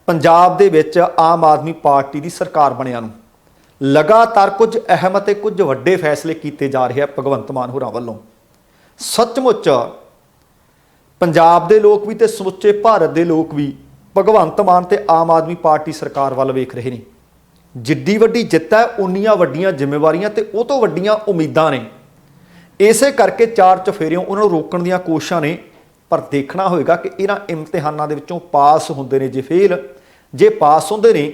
ਪੰਜਾਬ ਦੇ ਵਿੱਚ ਆਮ ਆਦਮੀ ਪਾਰਟੀ ਦੀ ਸਰਕਾਰ ਬਣਿਆ ਨੂੰ। ਲਗਾਤਾਰ ਕੁਝ ਅਹਿਮ ਅਤੇ ਕੁਝ ਵੱਡੇ ਫੈਸਲੇ ਕੀਤੇ ਜਾ ਰਹੇ ਆ ਭਗਵੰਤ ਮਾਨ ਹੋਰਾਂ ਵੱਲੋਂ। ਸੱਚਮੁੱਚ ਪੰਜਾਬ ਦੇ ਲੋਕ ਵੀ ਤੇ ਸਮੁੱਚੇ ਭਾਰਤ ਦੇ ਲੋਕ ਵੀ ਭਗਵੰਤ ਮਾਨ ਤੇ ਆਮ ਆਦਮੀ ਪਾਰਟੀ ਸਰਕਾਰ ਵੱਲ ਵੇਖ ਰਹੇ ਨੇ। ਜਿੱਡੀ ਵੱਡੀ ਜਿੱਤ ਹੈ, ਉਨੀਆਂ ਵੱਡੀਆਂ ਜ਼ਿੰਮੇਵਾਰੀਆਂ ਤੇ ਉਹ ਤੋਂ ਵੱਡੀਆਂ ਉਮੀਦਾਂ ਨੇ। ਇਸੇ ਕਰਕੇ 4 ਚੁਫੇਰਿਓਂ ਉਹਨਾਂ ਨੂੰ ਰੋਕਣ ਦੀਆਂ ਕੋਸ਼ਿਸ਼ਾਂ ਨੇ, ਪਰ ਦੇਖਣਾ ਹੋਏਗਾ ਕਿ ਇਹਨਾਂ ਇਮਤਿਹਾਨਾਂ ਦੇ ਵਿੱਚੋਂ ਪਾਸ ਹੁੰਦੇ ਨੇ ਜੇ ਫੇਲ, ਜੇ ਪਾਸ ਹੁੰਦੇ ਨੇ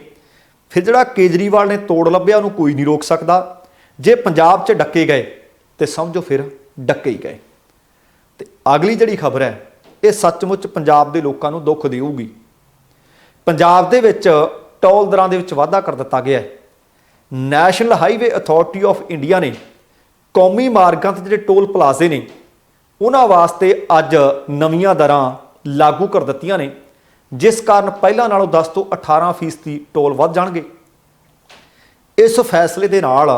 ਫਿਰ ਜਿਹੜਾ ਕੇਜਰੀਵਾਲ ਨੇ ਤੋੜ ਲੱਭਿਆ ਉਹਨੂੰ ਕੋਈ ਨਹੀਂ ਰੋਕ ਸਕਦਾ। ਜੇ ਪੰਜਾਬ 'ਚ ਡੱਕੇ ਗਏ ਤੇ ਸਮਝੋ ਫਿਰ ਡੱਕੇ ਹੀ ਗਏ। ਤੇ ਅਗਲੀ ਜਿਹੜੀ ਖਬਰ ਹੈ, ਇਹ ਸੱਚਮੁੱਚ ਪੰਜਾਬ ਦੇ ਲੋਕਾਂ ਨੂੰ ਦੁੱਖ ਦੇਊਗੀ। ਪੰਜਾਬ ਦੇ ਵਿੱਚ ਟੋਲ ਦਰਾਂ ਦੇ ਵਿੱਚ ਵਾਧਾ ਕਰ ਦਿੱਤਾ ਗਿਆ ਹੈ। National highway authority of India ਨੇ ਕੌਮੀ ਮਾਰਗਾਂ 'ਤੇ ਜਿਹੜੇ ਟੋਲ ਪਲਾਜ਼ੇ ਨੇ ਉਹਨਾਂ ਵਾਸਤੇ ਅੱਜ ਨਵੀਆਂ ਦਰਾਂ ਲਾਗੂ ਕਰ ਦਿੱਤੀਆਂ ਨੇ, ਜਿਸ ਕਾਰਨ ਪਹਿਲਾਂ ਨਾਲੋਂ 10 ਤੋਂ 18% ਟੋਲ ਵੱਧ ਜਾਣਗੇ। ਇਸ ਫੈਸਲੇ ਦੇ ਨਾਲ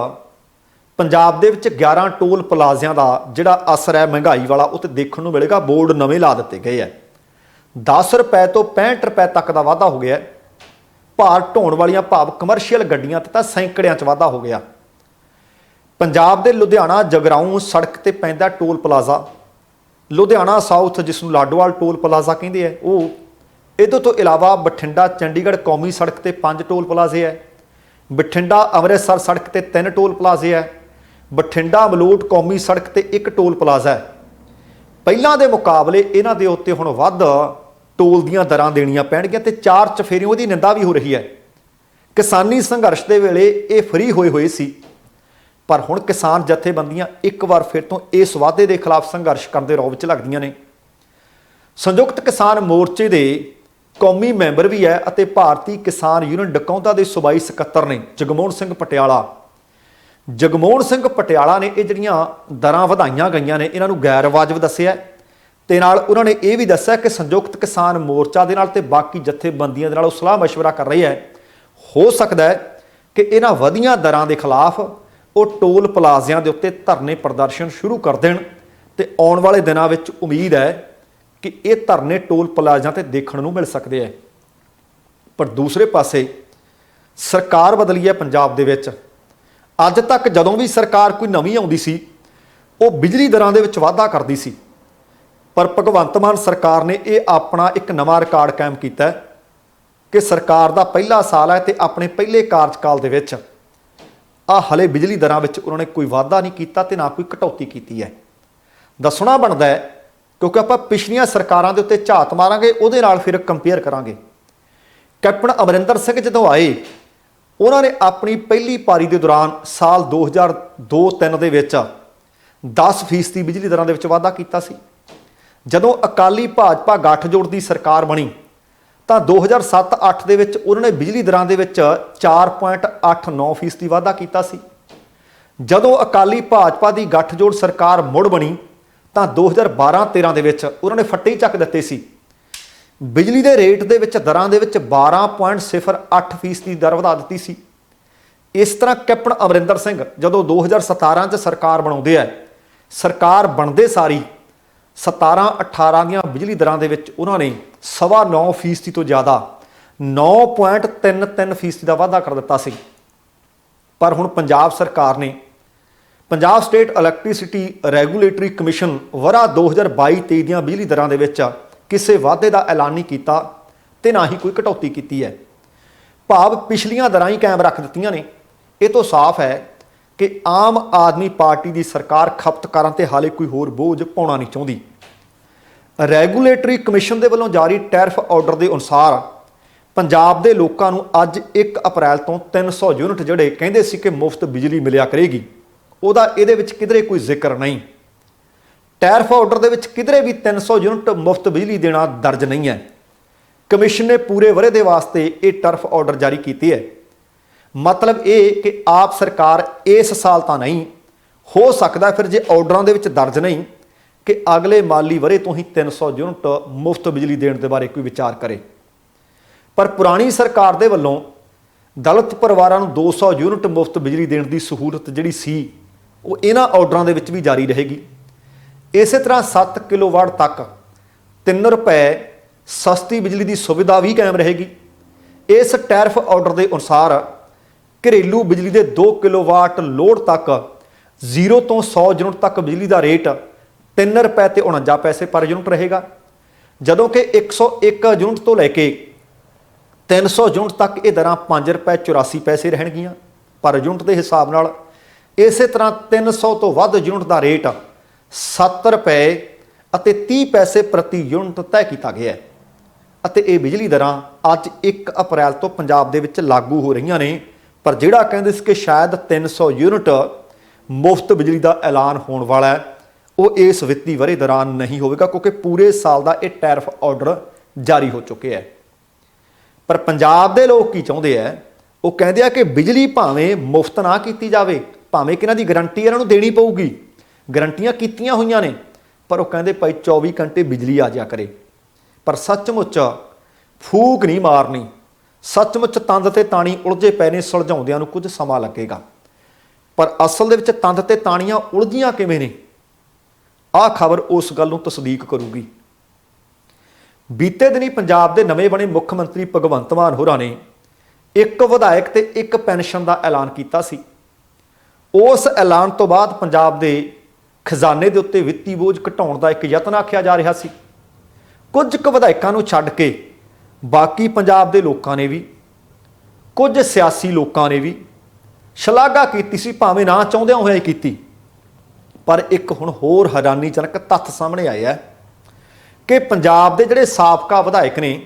ਪੰਜਾਬ ਦੇ ਵਿੱਚ 11 ਟੋਲ ਪਲਾਜ਼ਿਆਂ ਦਾ ਜਿਹੜਾ ਅਸਰ ਹੈ ਮਹਿੰਗਾਈ ਵਾਲਾ, ਉਹ ਤੇ ਦੇਖਣ ਨੂੰ ਮਿਲੇਗਾ। ਬੋਰਡ ਨਵੇਂ ਲਾ ਦਿੱਤੇ ਗਏ ਹੈ। 10 ਰੁਪਏ ਤੋਂ 65 ਰੁਪਏ ਤੱਕ ਦਾ ਵਾਧਾ ਹੋ ਗਿਆ। ਭਾਰ ਢੋਣ ਵਾਲੀਆਂ ਭਾਵ ਕਮਰਸ਼ੀਅਲ ਗੱਡੀਆਂ ਤੇ ਤਾਂ ਸੈਂਕੜਿਆਂ 'ਚ ਵਾਧਾ ਹੋ ਗਿਆ। ਪੰਜਾਬ ਦੇ ਲੁਧਿਆਣਾ ਜਗਰਾਉਂ ਸੜਕ ਤੇ ਪੈਂਦਾ ਟੋਲ ਪਲਾਜ਼ਾ, ਲੁਧਿਆਣਾ ਸਾਊਥ ਜਿਸ ਨੂੰ ਲਾਡੋਵਾਲ ਟੋਲ ਪਲਾਜ਼ਾ ਕਹਿੰਦੇ ਆ, ਉਹ ਇਹਦੇ ਤੋਂ ਇਲਾਵਾ ਬਠਿੰਡਾ ਚੰਡੀਗੜ੍ਹ ਕੌਮੀ ਸੜਕ ਤੇ 5 ਟੋਲ ਪਲਾਜ਼ੇ ਹੈ। ਬਠਿੰਡਾ ਅੰਮ੍ਰਿਤਸਰ ਸੜਕ ਤੇ 3 ਟੋਲ ਪਲਾਜ਼ੇ ਹੈ। ਬਠਿੰਡਾ ਮਲੋਟ ਕੌਮੀ ਸੜਕ ਤੇ 1 ਟੋਲ ਪਲਾਜ਼ਾ ਹੈ। ਪਹਿਲਾਂ ਦੇ ਮੁਕਾਬਲੇ ਇਹਨਾਂ ਦੇ ਉੱਤੇ ਹੁਣ ਵੱਧ ਟੋਲ ਦੀਆਂ ਦਰਾਂ ਦੇਣੀਆਂ ਪੈਣਗੀਆਂ ਤੇ 4 ਚਫੇਰਿਓਂ ਉਹਦੀ ਨਿੰਦਾ ਵੀ ਹੋ ਰਹੀ ਹੈ। ਕਿਸਾਨੀ ਸੰਘਰਸ਼ ਦੇ ਵੇਲੇ ਇਹ ਫ੍ਰੀ ਹੋਏ ਸੀ, ਪਰ ਹੁਣ ਕਿਸਾਨ ਜਥੇਬੰਦੀਆਂ ਇੱਕ ਵਾਰ ਫਿਰ ਤੋਂ ਇਸ ਵਾਅਦੇ ਦੇ ਖਿਲਾਫ ਸੰਘਰਸ਼ ਕਰਨ ਦੇ ਰੌਬ ਵਿੱਚ ਲੱਗਦੀਆਂ ਨੇ। ਸੰਯੁਕਤ ਕਿਸਾਨ ਮੋਰਚੇ ਦੇ ਕੌਮੀ ਮੈਂਬਰ ਵੀ ਹੈ ਅਤੇ ਭਾਰਤੀ ਕਿਸਾਨ ਯੂਨੀਅਨ ਡਕੌਂਦਾ ਦੇ ਸੂਬਾਈ ਸਕੱਤਰ ਨੇ ਜਗਮੋਹਨ ਸਿੰਘ ਪਟਿਆਲਾ। ਜਗਮੋਹਨ ਸਿੰਘ ਪਟਿਆਲਾ ਨੇ ਇਹ ਜਿਹੜੀਆਂ ਦਰਾਂ ਵਧਾਈਆਂ ਗਈਆਂ ਨੇ ਇਹਨਾਂ ਨੂੰ ਗੈਰ ਵਾਜਬ ਦੱਸਿਆ ਤੇ ਨਾਲ ਉਹਨਾਂ ਨੇ ਇਹ ਵੀ ਦੱਸਿਆ ਕਿ ਸੰਯੁਕਤ ਕਿਸਾਨ ਮੋਰਚਾ ਦੇ ਨਾਲ ਤੇ ਬਾਕੀ ਜਥੇਬੰਦੀਆਂ ਦੇ ਨਾਲ ਉਹ ਸਲਾਹ ਮਸ਼ਵਰਾ ਕਰ ਰਹੀ ਹੈ। ਹੋ ਸਕਦਾ ਹੈ ਕਿ ਇਹਨਾਂ ਵਧੀਆਂ ਦਰਾਂ ਦੇ ਖਿਲਾਫ ਉਹ ਟੋਲ ਪਲਾਜ਼ਿਆਂ ਦੇ ਉੱਤੇ ਧਰਨੇ ਪ੍ਰਦਰਸ਼ਨ ਸ਼ੁਰੂ ਕਰ ਦੇਣ ਤੇ ਆਉਣ ਵਾਲੇ ਦਿਨਾਂ ਵਿੱਚ ਉਮੀਦ ਹੈ ਕਿ ਇਹ ਧਰਨੇ ਟੋਲ ਪਲਾਜ਼ਿਆਂ ਤੇ ਦੇਖਣ ਨੂੰ ਮਿਲ ਸਕਦੇ ਹੈ। ਪਰ ਦੂਸਰੇ ਪਾਸੇ ਸਰਕਾਰ ਬਦਲੀ ਹੈ ਪੰਜਾਬ ਦੇ ਵਿੱਚ। ਅੱਜ ਤੱਕ ਜਦੋਂ ਵੀ ਸਰਕਾਰ ਕੋਈ ਨਵੀਂ ਆਉਂਦੀ ਸੀ ਉਹ ਬਿਜਲੀ ਦਰਾਂ ਦੇ ਵਿੱਚ ਵਾਧਾ ਕਰਦੀ ਸੀ, ਪਰ ਭਗਵੰਤ ਮਾਨ ਸਰਕਾਰ ਨੇ ਇਹ ਆਪਣਾ ਇੱਕ ਨਵਾਂ ਰਿਕਾਰਡ ਕਾਇਮ ਕੀਤਾ ਕਿ ਸਰਕਾਰ ਦਾ ਪਹਿਲਾ ਸਾਲ ਹੈ ਤੇ ਆਪਣੇ ਪਹਿਲੇ ਕਾਰਜਕਾਲ ਦੇ ਵਿੱਚ ਹਲੇ ਬਿਜਲੀ ਦਰਾਂ ਵਿੱਚ ਉਹਨਾਂ ਨੇ ਕੋਈ ਵਾਧਾ ਨਹੀਂ ਕੀਤਾ ਤੇ ਨਾ ਕੋਈ ਕਟੌਤੀ ਕੀਤੀ ਹੈ। ਦੱਸਣਾ ਬਣਦਾ ਹੈ ਕਿਉਂਕਿ ਆਪਾਂ ਪਿਛਲੀਆਂ ਸਰਕਾਰਾਂ ਦੇ ਉੱਤੇ ਝਾਤ ਮਾਰਾਂਗੇ, ਉਹਦੇ ਨਾਲ ਫਿਰ ਕੰਪੇਅਰ ਕਰਾਂਗੇ। ਕੈਪਟਨ ਅਮਰਿੰਦਰ ਸਿੰਘ ਜਦੋਂ ਆਏ ਉਹਨਾਂ ਨੇ ਆਪਣੀ ਪਹਿਲੀ ਪਾਰੀ ਦੇ ਦੌਰਾਨ ਸਾਲ 2002-03 ਦੇ ਵਿੱਚ 10% ਬਿਜਲੀ ਦਰਾਂ ਦੇ ਵਿੱਚ ਵਾਧਾ ਕੀਤਾ ਸੀ। ਜਦੋਂ ਅਕਾਲੀ ਭਾਜਪਾ ਗੱਠਜੋੜ ਦੀ ਸਰਕਾਰ ਬਣੀ ਤਾਂ 2007-08 ਦੇ ਵਿੱਚ ਉਹਨਾਂ ਨੇ ਬਿਜਲੀ ਦਰਾਂ ਦੇ ਵਿੱਚ 4.89% ਵਾਧਾ ਕੀਤਾ ਸੀ। ਜਦੋਂ ਅਕਾਲੀ ਭਾਜਪਾ ਦੀ ਗੱਠਜੋੜ ਸਰਕਾਰ ਮੁੜ ਬਣੀ ਤਾਂ 2012-13 ਦੇ ਵਿੱਚ ਉਹਨਾਂ ਨੇ ਫੱਟੇ ਹੀ ਚੱਕ ਦਿੱਤੇ ਸੀ। ਬਿਜਲੀ ਦੇ ਰੇਟ ਦੇ ਵਿੱਚ ਦਰਾਂ ਦੇ ਵਿੱਚ 12.08% ਦੀ ਦਰ ਵਧਾ ਦਿੱਤੀ ਸੀ। ਇਸ ਤਰ੍ਹਾਂ ਕੈਪਟਨ ਅਮਰਿੰਦਰ ਸਿੰਘ ਜਦੋਂ 2017 'ਚ ਸਰਕਾਰ ਬਣਾਉਂਦੇ ਆ, ਸਰਕਾਰ ਬਣਦੇ ਸਾਰੀ 17-18 ਦੀਆਂ ਬਿਜਲੀ ਦਰਾਂ ਦੇ ਵਿੱਚ ਉਹਨਾਂ ਨੇ 9.25% ਤੋਂ ਜ਼ਿਆਦਾ 9.33% ਦਾ ਵਾਧਾ ਕਰ ਦਿੱਤਾ ਸੀ। ਪਰ ਹੁਣ ਪੰਜਾਬ ਸਰਕਾਰ ਨੇ Punjab state electricity regulatory commission ਵਰ੍ਹਾ 2022-23 ਦੀਆਂ ਬਿਜਲੀ ਦਰਾਂ ਦੇ ਵਿੱਚ ਕਿਸੇ ਵਾਧੇ ਦਾ ਐਲਾਨ ਨਹੀਂ ਕੀਤਾ ਤੇ ਨਾ ਹੀ ਕੋਈ ਕਟੌਤੀ ਕੀਤੀ ਹੈ। ਭਾਵ ਪਿਛਲੀਆਂ ਦਰਾਂ ਹੀ ਕਾਇਮ ਰੱਖ ਦਿੱਤੀਆਂ ਨੇ। ਇਹ ਤੋਂ ਸਾਫ਼ ਹੈ ਕਿ ਆਮ ਆਦਮੀ ਪਾਰਟੀ ਦੀ ਸਰਕਾਰ ਖਪਤਕਾਰਾਂ ਤੇ ਹਾਲੇ ਕੋਈ ਹੋਰ ਬੋਝ ਪਾਉਣਾ ਨਹੀਂ ਚਾਹੁੰਦੀ। ਰੈਗੂਲੇਟਰੀ ਕਮਿਸ਼ਨ ਦੇ ਵੱਲੋਂ ਜਾਰੀ ਟੈਰਿਫ ਆਰਡਰ ਦੇ ਅਨੁਸਾਰ ਪੰਜਾਬ ਦੇ ਲੋਕਾਂ ਨੂੰ ਅੱਜ 1 ਅਪ੍ਰੈਲ ਤੋਂ 300 ਯੂਨਿਟ ਜਿਹੜੇ ਕਹਿੰਦੇ ਸੀ ਕਿ ਮੁਫਤ ਬਿਜਲੀ ਮਿਲਿਆ ਕਰੇਗੀ, ਉਹਦਾ ਇਹਦੇ ਵਿੱਚ ਕਿਧਰੇ ਕੋਈ ਜ਼ਿਕਰ ਨਹੀਂ। ਟੈਰਿਫ ਆਰਡਰ ਦੇ ਵਿੱਚ ਕਿਧਰੇ ਵੀ 300 ਯੂਨਿਟ ਮੁਫਤ ਬਿਜਲੀ ਦੇਣਾ ਦਰਜ ਨਹੀਂ ਹੈ। ਕਮਿਸ਼ਨ ਨੇ ਪੂਰੇ ਵਰ੍ਹੇ ਦੇ ਵਾਸਤੇ ਇਹ ਟੈਰਿਫ ਆਰਡਰ ਜਾਰੀ ਕੀਤੀ ਹੈ। ਮਤਲਬ ਇਹ ਕਿ ਆਪ ਸਰਕਾਰ ਇਸ ਸਾਲ ਤਾਂ ਨਹੀਂ, ਹੋ ਸਕਦਾ ਫਿਰ ਜੇ ਆਰਡਰਾਂ ਦੇ ਵਿੱਚ ਦਰਜ ਨਹੀਂ ਕਿ ਅਗਲੇ ਮਾਲੀ ਵਰ੍ਹੇ ਤੋਂ ਹੀ 300 ਯੂਨਿਟ ਮੁਫਤ ਬਿਜਲੀ ਦੇਣ ਦੇ ਬਾਰੇ ਕੋਈ ਵਿਚਾਰ ਕਰੇ। ਪਰ ਪੁਰਾਣੀ ਸਰਕਾਰ ਦੇ ਵੱਲੋਂ ਦਲਿਤ ਪਰਿਵਾਰਾਂ ਨੂੰ 200 ਯੂਨਿਟ ਮੁਫਤ ਬਿਜਲੀ ਦੇਣ ਦੀ ਸਹੂਲਤ ਜਿਹੜੀ ਸੀ ਉਹ ਇਹਨਾਂ ਆਰਡਰਾਂ ਦੇ ਵਿੱਚ ਵੀ ਜਾਰੀ ਰਹੇਗੀ। ਇਸੇ ਤਰ੍ਹਾਂ 7 ਕਿਲੋਵਾਟ ਤੱਕ 3 ਰੁਪਏ ਸਸਤੀ ਬਿਜਲੀ ਦੀ ਸੁਵਿਧਾ ਵੀ ਕਾਇਮ ਰਹੇਗੀ। ਇਸ ਟੈਰਿਫ ਆਰਡਰ ਦੇ ਅਨੁਸਾਰ ਘਰੇਲੂ ਬਿਜਲੀ ਦੇ 2 ਕਿਲੋਵਾਟ ਲੋਡ ਤੱਕ 0 ਤੋਂ 100 ਯੂਨਿਟ ਤੱਕ ਬਿਜਲੀ ਦਾ ਰੇਟ 3 ਰੁਪਏ ਤੇ 49 ਪੈਸੇ ਪਰ ਯੂਨਿਟ ਰਹੇਗਾ, ਜਦੋਂ ਕਿ 101 ਯੂਨਿਟ ਤੋਂ ਲੈ ਕੇ 300 ਯੂਨਿਟ ਤੱਕ ਇਹ ਦਰਾਂ 5 ਰੁਪਏ 84 ਪੈਸੇ ਰਹਿਣਗੀਆਂ ਪਰ ਯੂਨਿਟ ਦੇ ਹਿਸਾਬ ਨਾਲ। ਇਸੇ ਤਰ੍ਹਾਂ 300 ਤੋਂ ਵੱਧ ਯੂਨਿਟ ਦਾ ਰੇਟ 7 ਰੁਪਏ ਅਤੇ 30 ਪੈਸੇ ਪ੍ਰਤੀ ਯੂਨਿਟ ਤੈਅ ਕੀਤਾ ਗਿਆ ਹੈ ਅਤੇ ਇਹ ਬਿਜਲੀ ਦਰਾਂ ਅੱਜ 1 ਅਪ੍ਰੈਲ ਤੋਂ ਪੰਜਾਬ ਦੇ ਵਿੱਚ ਲਾਗੂ ਹੋ ਰਹੀਆਂ ਨੇ। ਪਰ ਜਿਹੜਾ ਕਹਿੰਦੇ ਸੀ ਕਿ ਸ਼ਾਇਦ 300 ਯੂਨਿਟ ਮੁਫਤ ਬਿਜਲੀ ਦਾ ਐਲਾਨ ਹੋਣ ਵਾਲਾ ਹੈ, ਉਹ ਇਸ ਵਿੱਤੀ ਵਰ੍ਹੇ ਦੌਰਾਨ ਨਹੀਂ ਹੋਵੇਗਾ ਕਿਉਂਕਿ ਪੂਰੇ ਸਾਲ ਦਾ ਇਹ ਟੈਰਿਫ ਆਰਡਰ ਜਾਰੀ ਹੋ ਚੁੱਕਿਆ ਹੈ। ਪਰ ਪੰਜਾਬ ਦੇ ਲੋਕ ਕੀ ਚਾਹੁੰਦੇ ਆ? ਉਹ ਕਹਿੰਦੇ ਆ ਕਿ ਬਿਜਲੀ ਭਾਵੇਂ ਮੁਫਤ ਨਾ ਕੀਤੀ ਜਾਵੇ, ਭਾਵੇਂ ਕਿ ਇਹਨਾਂ ਦੀ ਗਰੰਟੀ ਇਹਨਾਂ ਨੂੰ ਦੇਣੀ ਪਊਗੀ, ਗਰੰਟੀਆਂ ਕੀਤੀਆਂ ਹੋਈਆਂ ਨੇ, ਪਰ ਉਹ ਕਹਿੰਦੇ ਭਾਈ 24 ਘੰਟੇ ਬਿਜਲੀ ਆ ਜਾਇਆ ਕਰੇ। ਪਰ ਸੱਚਮੁੱਚ ਫੂਕ ਨਹੀਂ ਮਾਰਨੀ, ਸੱਚਮੁੱਚ ਤੰਦ ਤੇ ਤਾਣੀ ਉਲਝੇ ਪਏ ਨੇ, ਸੁਲਝਾਉਂਦਿਆਂ ਨੂੰ ਕੁਝ ਸਮਾਂ ਲੱਗੇਗਾ। ਪਰ ਅਸਲ ਦੇ ਵਿੱਚ ਤੰਦ ਤੇ ਤਾਣੀਆਂ ਉਲਝੀਆਂ ਕਿਵੇਂ ਨੇ, ਆਹ ਖਬਰ ਉਸ ਗੱਲ ਨੂੰ ਤਸਦੀਕ ਕਰੂਗੀ। ਬੀਤੇ ਦਿਨੀ ਪੰਜਾਬ ਦੇ ਨਵੇਂ ਬਣੇ ਮੁੱਖ ਮੰਤਰੀ ਭਗਵੰਤ ਮਾਨ ਹੋਰਾਂ ਨੇ 1 ਵਿਧਾਇਕ ਤੇ 1 ਪੈਨਸ਼ਨ ਦਾ ਐਲਾਨ ਕੀਤਾ ਸੀ। ਉਸ ਐਲਾਨ ਤੋਂ ਬਾਅਦ ਪੰਜਾਬ ਦੇ ਖਜ਼ਾਨੇ ਦੇ ਉੱਤੇ ਵਿੱਤੀ ਬੋਝ ਘਟਾਉਣ ਦਾ ਇੱਕ ਯਤਨ ਆਖਿਆ ਜਾ ਰਿਹਾ ਸੀ। ਕੁਝ ਕੁ ਵਿਧਾਇਕਾਂ ਨੂੰ ਛੱਡ ਕੇ ਬਾਕੀ ਪੰਜਾਬ ਦੇ ਲੋਕਾਂ ਨੇ ਵੀ, ਕੁਝ ਸਿਆਸੀ ਲੋਕਾਂ ਨੇ ਵੀ ਸ਼ਲਾਘਾ ਕੀਤੀ ਸੀ, ਭਾਵੇਂ ਨਾ ਚਾਹੁੰਦਿਆਂ ਹੋਇਆ ਹੀ ਕੀਤੀ। ਪਰ ਇੱਕ ਹੁਣ ਹੋਰ ਹੈਰਾਨੀਜਨਕ ਤੱਥ ਸਾਹਮਣੇ ਆਇਆ ਕਿ ਪੰਜਾਬ ਦੇ ਜਿਹੜੇ ਸਾਬਕਾ ਵਿਧਾਇਕ ਨੇ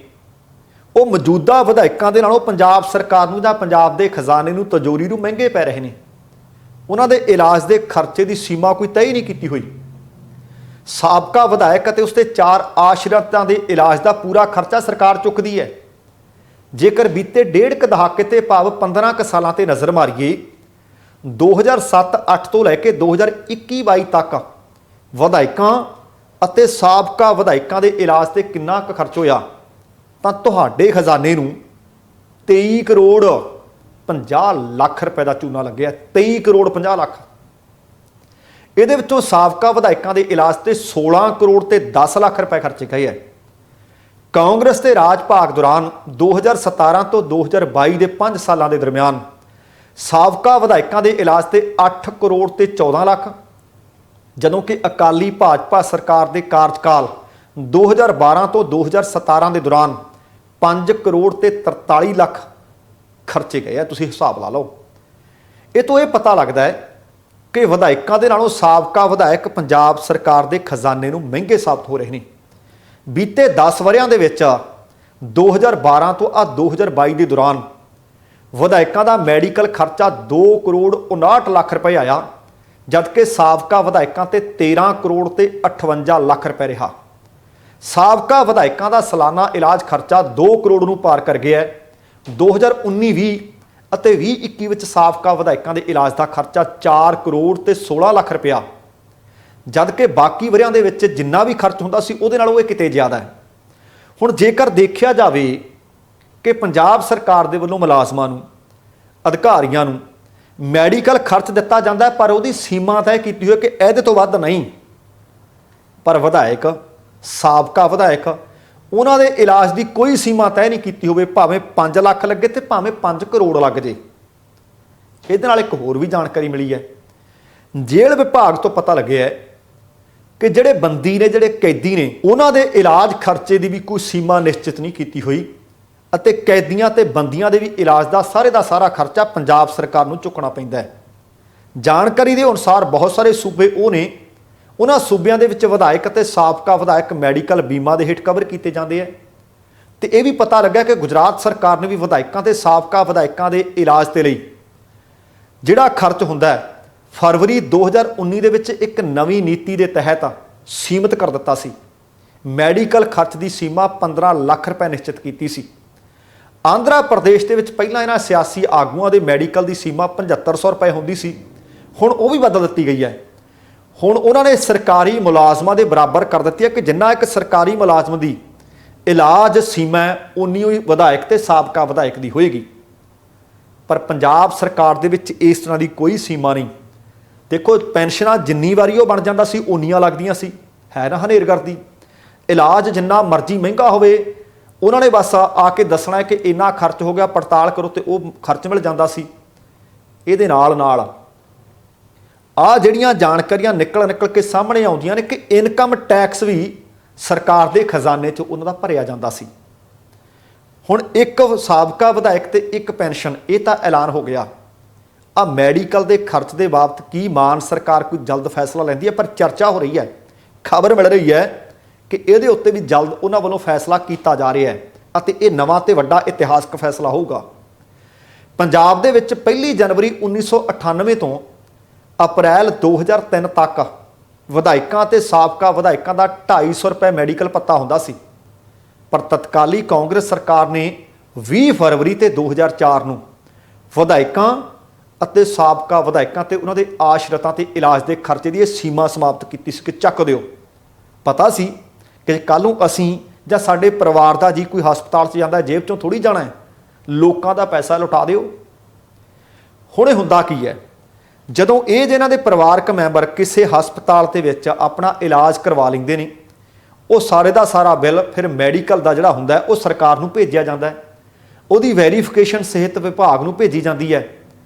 ਉਹ ਮੌਜੂਦਾ ਵਿਧਾਇਕਾਂ ਦੇ ਨਾਲੋਂ ਪੰਜਾਬ ਸਰਕਾਰ ਨੂੰ ਜਾਂ ਪੰਜਾਬ ਦੇ ਖਜ਼ਾਨੇ ਨੂੰ, ਤਿਜੋਰੀ ਨੂੰ ਮਹਿੰਗੇ ਪੈ ਰਹੇ ਨੇ। ਉਹਨਾਂ ਦੇ ਇਲਾਜ ਦੇ ਖਰਚੇ ਦੀ ਸੀਮਾ ਕੋਈ ਤੈਅ ਨਹੀਂ ਕੀਤੀ ਹੋਈ। ਸਾਬਕਾ ਵਿਧਾਇਕ ਅਤੇ ਉਸਦੇ 4 ਆਸ਼ਰਿਤਾਂ ਦੇ ਇਲਾਜ ਦਾ ਪੂਰਾ ਖਰਚਾ ਸਰਕਾਰ ਚੁੱਕਦੀ ਹੈ। ਜੇਕਰ ਬੀਤੇ 1.5 ਦਹਾਕੇ ਤੇ ਭਾਵ 15 ਸਾਲਾਂ ਤੇ ਨਜ਼ਰ ਮਾਰੀਏ 2007-8 ਤੋਂ ਲੈ ਕੇ 2021-22 ਤੱਕ ਵਿਧਾਇਕਾਂ ਅਤੇ ਸਾਬਕਾ ਵਿਧਾਇਕਾਂ ਦੇ ਇਲਾਜ ਤੇ ਕਿੰਨਾ ਕੁ ਖਰਚ ਹੋਇਆ, ਤਾਂ ਤੁਹਾਡੇ ਖਜ਼ਾਨੇ ਨੂੰ 23 ਕਰੋੜ 50 ਲੱਖ ਰੁਪਏ ਦਾ ਚੂਨਾ ਲੱਗਿਆ। 23 ਕਰੋੜ 50 ਲੱਖ। ਇਹਦੇ ਵਿੱਚੋਂ ਸਾਬਕਾ ਵਿਧਾਇਕਾਂ ਦੇ ਇਲਾਜ ਤੇ 16 ਕਰੋੜ ਤੇ 10 ਲੱਖ ਰੁਪਏ ਖਰਚੇ ਗਏ ਹੈ। ਕਾਂਗਰਸ ਦੇ ਰਾਜ ਭਾਗ ਦੌਰਾਨ 2017 ਤੋਂ 2022 ਦੇ 5 ਸਾਲਾਂ ਦੇ ਦਰਮਿਆਨ ਸਾਬਕਾ ਵਿਧਾਇਕਾਂ ਦੇ ਇਲਾਜ ਤੇ 8 ਕਰੋੜ ਤੇ 14 ਲੱਖ, ਜਦੋਂ ਕਿ ਅਕਾਲੀ ਭਾਜਪਾ ਸਰਕਾਰ ਦੇ ਕਾਰਜਕਾਲ 2012 ਤੋਂ 2017 ਦੇ ਦੌਰਾਨ 5 ਕਰੋੜ ਤੇ 43 ਲੱਖ ਖਰਚੇ ਗਏ ਆ। ਤੁਸੀਂ ਹਿਸਾਬ ਲਾ ਲਓ। ਇਹ ਤੋਂ ਇਹ ਪਤਾ ਲੱਗਦਾ ਹੈ ਕਿ ਵਿਧਾਇਕਾਂ ਦੇ ਨਾਲੋਂ ਸਾਬਕਾ ਵਿਧਾਇਕ ਪੰਜਾਬ ਸਰਕਾਰ ਦੇ ਖਜ਼ਾਨੇ ਨੂੰ ਮਹਿੰਗੇ ਸਾਬਤ ਹੋ ਰਹੇ ਨੇ। ਬੀਤੇ 10 ਵਰ੍ਹਿਆਂ ਦੇ ਵਿੱਚ 2012 ਤੋਂ 2022 ਦੇ ਦੌਰਾਨ ਵਿਧਾਇਕਾਂ ਦਾ ਮੈਡੀਕਲ ਖਰਚਾ 2 ਕਰੋੜ 59 ਲੱਖ ਰੁਪਏ ਆਇਆ, ਜਦਕਿ ਸਾਬਕਾ ਵਿਧਾਇਕਾਂ ਤੇ 13 ਕਰੋੜ ਤੇ 58 ਲੱਖ ਰੁਪਏ ਰਿਹਾ। ਸਾਬਕਾ ਵਿਧਾਇਕਾਂ ਦਾ ਸਾਲਾਨਾ ਇਲਾਜ ਖਰਚਾ 2 ਕਰੋੜ ਨੂੰ ਪਾਰ ਕਰ ਗਿਆ ਹੈ। 2019-20 ਅਤੇ 2021 ਵਿੱਚ ਸਾਬਕਾ ਵਿਧਾਇਕਾਂ ਦੇ ਇਲਾਜ ਦਾ ਖਰਚਾ 4 ਕਰੋੜ ਤੇ 16 ਲੱਖ ਰੁਪਇਆ, ਜਦਕਿ ਬਾਕੀ ਵਰ੍ਹਿਆਂ ਦੇ ਵਿੱਚ ਜਿੰਨਾ ਵੀ ਖਰਚ ਹੁੰਦਾ ਸੀ ਉਹਦੇ ਨਾਲੋਂ ਇਹ ਕਿਤੇ ਜ਼ਿਆਦਾ ਹੈ। ਹੁਣ ਜੇਕਰ ਦੇਖਿਆ ਜਾਵੇ ਕਿ ਪੰਜਾਬ ਸਰਕਾਰ ਦੇ ਵੱਲੋਂ ਮੁਲਾਜ਼ਮਾਂ ਨੂੰ, ਅਧਿਕਾਰੀਆਂ ਨੂੰ ਮੈਡੀਕਲ ਖਰਚ ਦਿੱਤਾ ਜਾਂਦਾ ਹੈ, ਪਰ ਉਹਦੀ ਸੀਮਾ ਤੈਅ ਕੀਤੀ ਹੋਈ ਹੈ ਕਿ ਇਹਦੇ ਤੋਂ ਵੱਧ ਨਹੀਂ। ਪਰ ਵਿਧਾਇਕ, ਸਾਬਕਾ ਵਿਧਾਇਕ, ਉਹਨਾਂ ਦੇ ਇਲਾਜ ਦੀ ਕੋਈ ਸੀਮਾ ਤੈਅ ਨਹੀਂ ਕੀਤੀ ਹੋਵੇ, ਭਾਵੇਂ 5 ਲੱਖ ਲੱਗੇ ਤੇ ਭਾਵੇਂ 5 ਕਰੋੜ ਲੱਗ ਜੇ। ਇਹਦੇ ਨਾਲ ਇੱਕ ਹੋਰ ਵੀ ਜਾਣਕਾਰੀ ਮਿਲੀ ਹੈ। ਜੇਲ੍ਹ ਵਿਭਾਗ ਤੋਂ ਪਤਾ ਲੱਗਿਆ ਹੈ ਕਿ ਜਿਹੜੇ ਬੰਦੀ ਨੇ, ਜਿਹੜੇ ਕੈਦੀ ਨੇ, ਉਹਨਾਂ ਦੇ ਇਲਾਜ ਖਰਚੇ ਦੀ ਵੀ ਕੋਈ ਸੀਮਾ ਨਿਸ਼ਚਿਤ ਨਹੀਂ ਕੀਤੀ ਹੋਈ ਅਤੇ ਕੈਦੀਆਂ ਤੇ ਬੰਦੀਆਂ ਦੇ ਵੀ ਇਲਾਜ ਦਾ ਸਾਰਾ ਖਰਚਾ ਪੰਜਾਬ ਸਰਕਾਰ ਨੂੰ ਚੁੱਕਣਾ ਪੈਂਦਾ ਹੈ। ਜਾਣਕਾਰੀ ਦੇ ਅਨੁਸਾਰ ਬਹੁਤ ਸਾਰੇ ਸੂਬੇ ਉਹ ਨੇ, ਉਹਨਾਂ ਸੂਬਿਆਂ ਦੇ ਵਿੱਚ ਵਿਧਾਇਕ ਅਤੇ ਸਾਬਕਾ ਵਿਧਾਇਕ ਮੈਡੀਕਲ ਬੀਮਾ ਦੇ ਹੇਠ ਕਵਰ ਕੀਤੇ ਜਾਂਦੇ ਹੈ। ਤੇ ਇਹ ਵੀ ਪਤਾ ਲੱਗਾ ਕਿ ਗੁਜਰਾਤ ਸਰਕਾਰ ਨੇ ਵੀ ਵਿਧਾਇਕਾਂ ਤੇ ਸਾਬਕਾ ਵਿਧਾਇਕਾਂ ਦੇ ਇਲਾਜ ਦੇ ਲਈ ਜਿਹੜਾ ਖਰਚ ਹੁੰਦਾ ਹੈ, ਫਰਵਰੀ 2019 ਦੇ ਵਿੱਚ ਇੱਕ ਨਵੀਂ ਨੀਤੀ ਦੇ ਤਹਿਤ ਸੀਮਿਤ ਕਰ ਦਿੱਤਾ ਸੀ। ਮੈਡੀਕਲ ਖਰਚ ਦੀ ਸੀਮਾ 15 ਲੱਖ ਰੁਪਏ ਨਿਸ਼ਚਿਤ ਕੀਤੀ ਸੀ। ਆਂਧਰਾ ਪ੍ਰਦੇਸ਼ ਦੇ ਵਿੱਚ ਪਹਿਲਾਂ ਇਹਨਾਂ ਸਿਆਸੀ ਆਗੂਆਂ ਦੇ ਮੈਡੀਕਲ ਦੀ ਸੀਮਾ 7500 ਰੁਪਏ ਹੁੰਦੀ ਸੀ, ਹੁਣ ਉਹ ਵੀ ਬਦਲ ਦਿੱਤੀ ਗਈ ਹੈ। ਹੁਣ ਉਹਨਾਂ ਨੇ ਸਰਕਾਰੀ ਮੁਲਾਜ਼ਮਾਂ ਦੇ ਬਰਾਬਰ ਕਰ ਦਿੱਤੀ ਹੈ ਕਿ ਜਿੰਨਾ ਇੱਕ ਸਰਕਾਰੀ ਮੁਲਾਜ਼ਮ ਦੀ ਇਲਾਜ ਸੀਮਾ ਉਨੀ ਹੀ ਵਿਧਾਇਕ ਤੇ ਸਾਬਕਾ ਵਿਧਾਇਕ ਦੀ ਹੋਏਗੀ। ਪਰ ਪੰਜਾਬ ਸਰਕਾਰ ਦੇ ਵਿੱਚ ਇਸ ਤਰ੍ਹਾਂ ਦੀ ਕੋਈ ਸੀਮਾ ਨਹੀਂ। ਦੇਖੋ, ਪੈਨਸ਼ਨਾਂ ਜਿੰਨੀ ਵਾਰੀ ਉਹ ਬਣ ਜਾਂਦਾ ਸੀ ਉਨੀਆਂ ਲੱਗਦੀਆਂ ਸੀ, ਹੈ ਨਾ ਹਨੇਰਗਰਦੀ। ਇਲਾਜ ਜਿੰਨਾ ਮਰਜ਼ੀ ਮਹਿੰਗਾ ਹੋਵੇ, ਉਹਨਾਂ ਨੇ ਬਸ ਆ ਕੇ ਦੱਸਣਾ ਹੈ ਕਿ ਇੰਨਾ ਖਰਚ ਹੋ ਗਿਆ, ਪੜਤਾਲ ਕਰੋ ਤੇ ਉਹ ਖਰਚ ਮਿਲ ਜਾਂਦਾ ਸੀ। ਇਹਦੇ ਨਾਲ ਆ ਜਿਹੜੀਆਂ ਜਾਣਕਾਰੀਆਂ ਨਿਕਲ ਕੇ ਸਾਹਮਣੇ ਆਉਂਦੀਆਂ ਨੇ ਕਿ ਇਨਕਮ ਟੈਕਸ ਵੀ ਸਰਕਾਰ ਦੇ ਖਜ਼ਾਨੇ 'ਚ ਉਹਨਾਂ ਦਾ ਭਰਿਆ ਜਾਂਦਾ ਸੀ। ਹੁਣ ਇੱਕ ਸਾਬਕਾ ਵਿਧਾਇਕ ਤੇ ਇੱਕ ਪੈਨਸ਼ਨ, ਇਹ ਤਾਂ ਐਲਾਨ ਹੋ ਗਿਆ। ਆ ਮੈਡੀਕਲ ਦੇ ਖਰਚ ਦੇ ਬਾਬਤ ਕੀ ਮਾਨ ਸਰਕਾਰ ਕੋਈ ਜਲਦ ਫੈਸਲਾ ਲੈਂਦੀ ਹੈ? ਪਰ ਚਰਚਾ ਹੋ ਰਹੀ ਹੈ, ਖਬਰ ਮਿਲ ਰਹੀ ਹੈ ਕਿ ਇਹਦੇ ਉੱਤੇ ਵੀ ਜਲਦ ਉਹਨਾਂ ਵੱਲੋਂ ਫੈਸਲਾ ਕੀਤਾ ਜਾ ਰਿਹਾ ਹੈ ਅਤੇ ਇਹ ਨਵਾਂ ਤੇ ਵੱਡਾ ਇਤਿਹਾਸਕ ਫੈਸਲਾ ਹੋਊਗਾ। ਪੰਜਾਬ ਦੇ ਵਿੱਚ 1 ਜਨਵਰੀ 1998 ਤੋਂ ਅਪ੍ਰੈਲ 2003 ਤੱਕ ਵਿਧਾਇਕਾਂ ਤੇ ਸਾਬਕਾ ਵਿਧਾਇਕਾਂ ਦਾ 250 ਰੁਪਏ ਮੈਡੀਕਲ ਭੱਤਾ ਹੁੰਦਾ ਸੀ। ਪਰ ਤਤਕਾਲੀ ਕਾਂਗਰਸ ਸਰਕਾਰ ਨੇ 20 ਫਰਵਰੀ ਤੇ 2004 ਨੂੰ ਵਿਧਾਇਕਾਂ ਅਤੇ ਸਾਬਕਾ ਵਿਧਾਇਕਾਂ ਤੇ ਉਹਨਾਂ ਦੇ ਆਸ਼ਰਿਤਾਂ ਤੇ ਇਲਾਜ ਦੇ ਖਰਚੇ ਦੀ ਇਹ ਸੀਮਾ ਸਮਾਪਤ ਕੀਤੀ ਸੀ ਕਿ ਚੱਕ ਦਿਓ। ਪਤਾ ਸੀ ਕਿ ਕੱਲ੍ਹ ਨੂੰ ਅਸੀਂ ਜਾਂ ਸਾਡੇ ਪਰਿਵਾਰ ਦਾ ਜੀ ਕੋਈ ਹਸਪਤਾਲ 'ਚ ਜਾਂਦਾ, ਜੇਬ 'ਚੋਂ ਥੋੜ੍ਹੀ ਜਾਣਾ ਹੈ, ਲੋਕਾਂ ਦਾ ਪੈਸਾ ਲੁਟਾ ਦਿਓ। ਹੁਣ ਇਹ ਹੁੰਦਾ ਕੀ ਹੈ, ਜਦੋਂ ਇਹ ਜਿਹਨਾਂ ਦੇ ਪਰਿਵਾਰਕ ਮੈਂਬਰ ਕਿਸੇ ਹਸਪਤਾਲ ਦੇ ਵਿੱਚ ਆਪਣਾ ਇਲਾਜ ਕਰਵਾ ਲੈਂਦੇ ਨੇ, ਉਹ ਸਾਰੇ ਦਾ ਸਾਰਾ ਬਿੱਲ ਫਿਰ ਮੈਡੀਕਲ ਦਾ ਜਿਹੜਾ ਹੁੰਦਾ ਉਹ ਸਰਕਾਰ ਨੂੰ ਭੇਜਿਆ ਜਾਂਦਾ ਹੈ। ਉਹਦੀ ਵੈਰੀਫਿਕੇਸ਼ਨ ਸਿਹਤ ਵਿਭਾਗ ਨੂੰ ਭੇਜੀ ਜਾਂਦੀ ਹੈ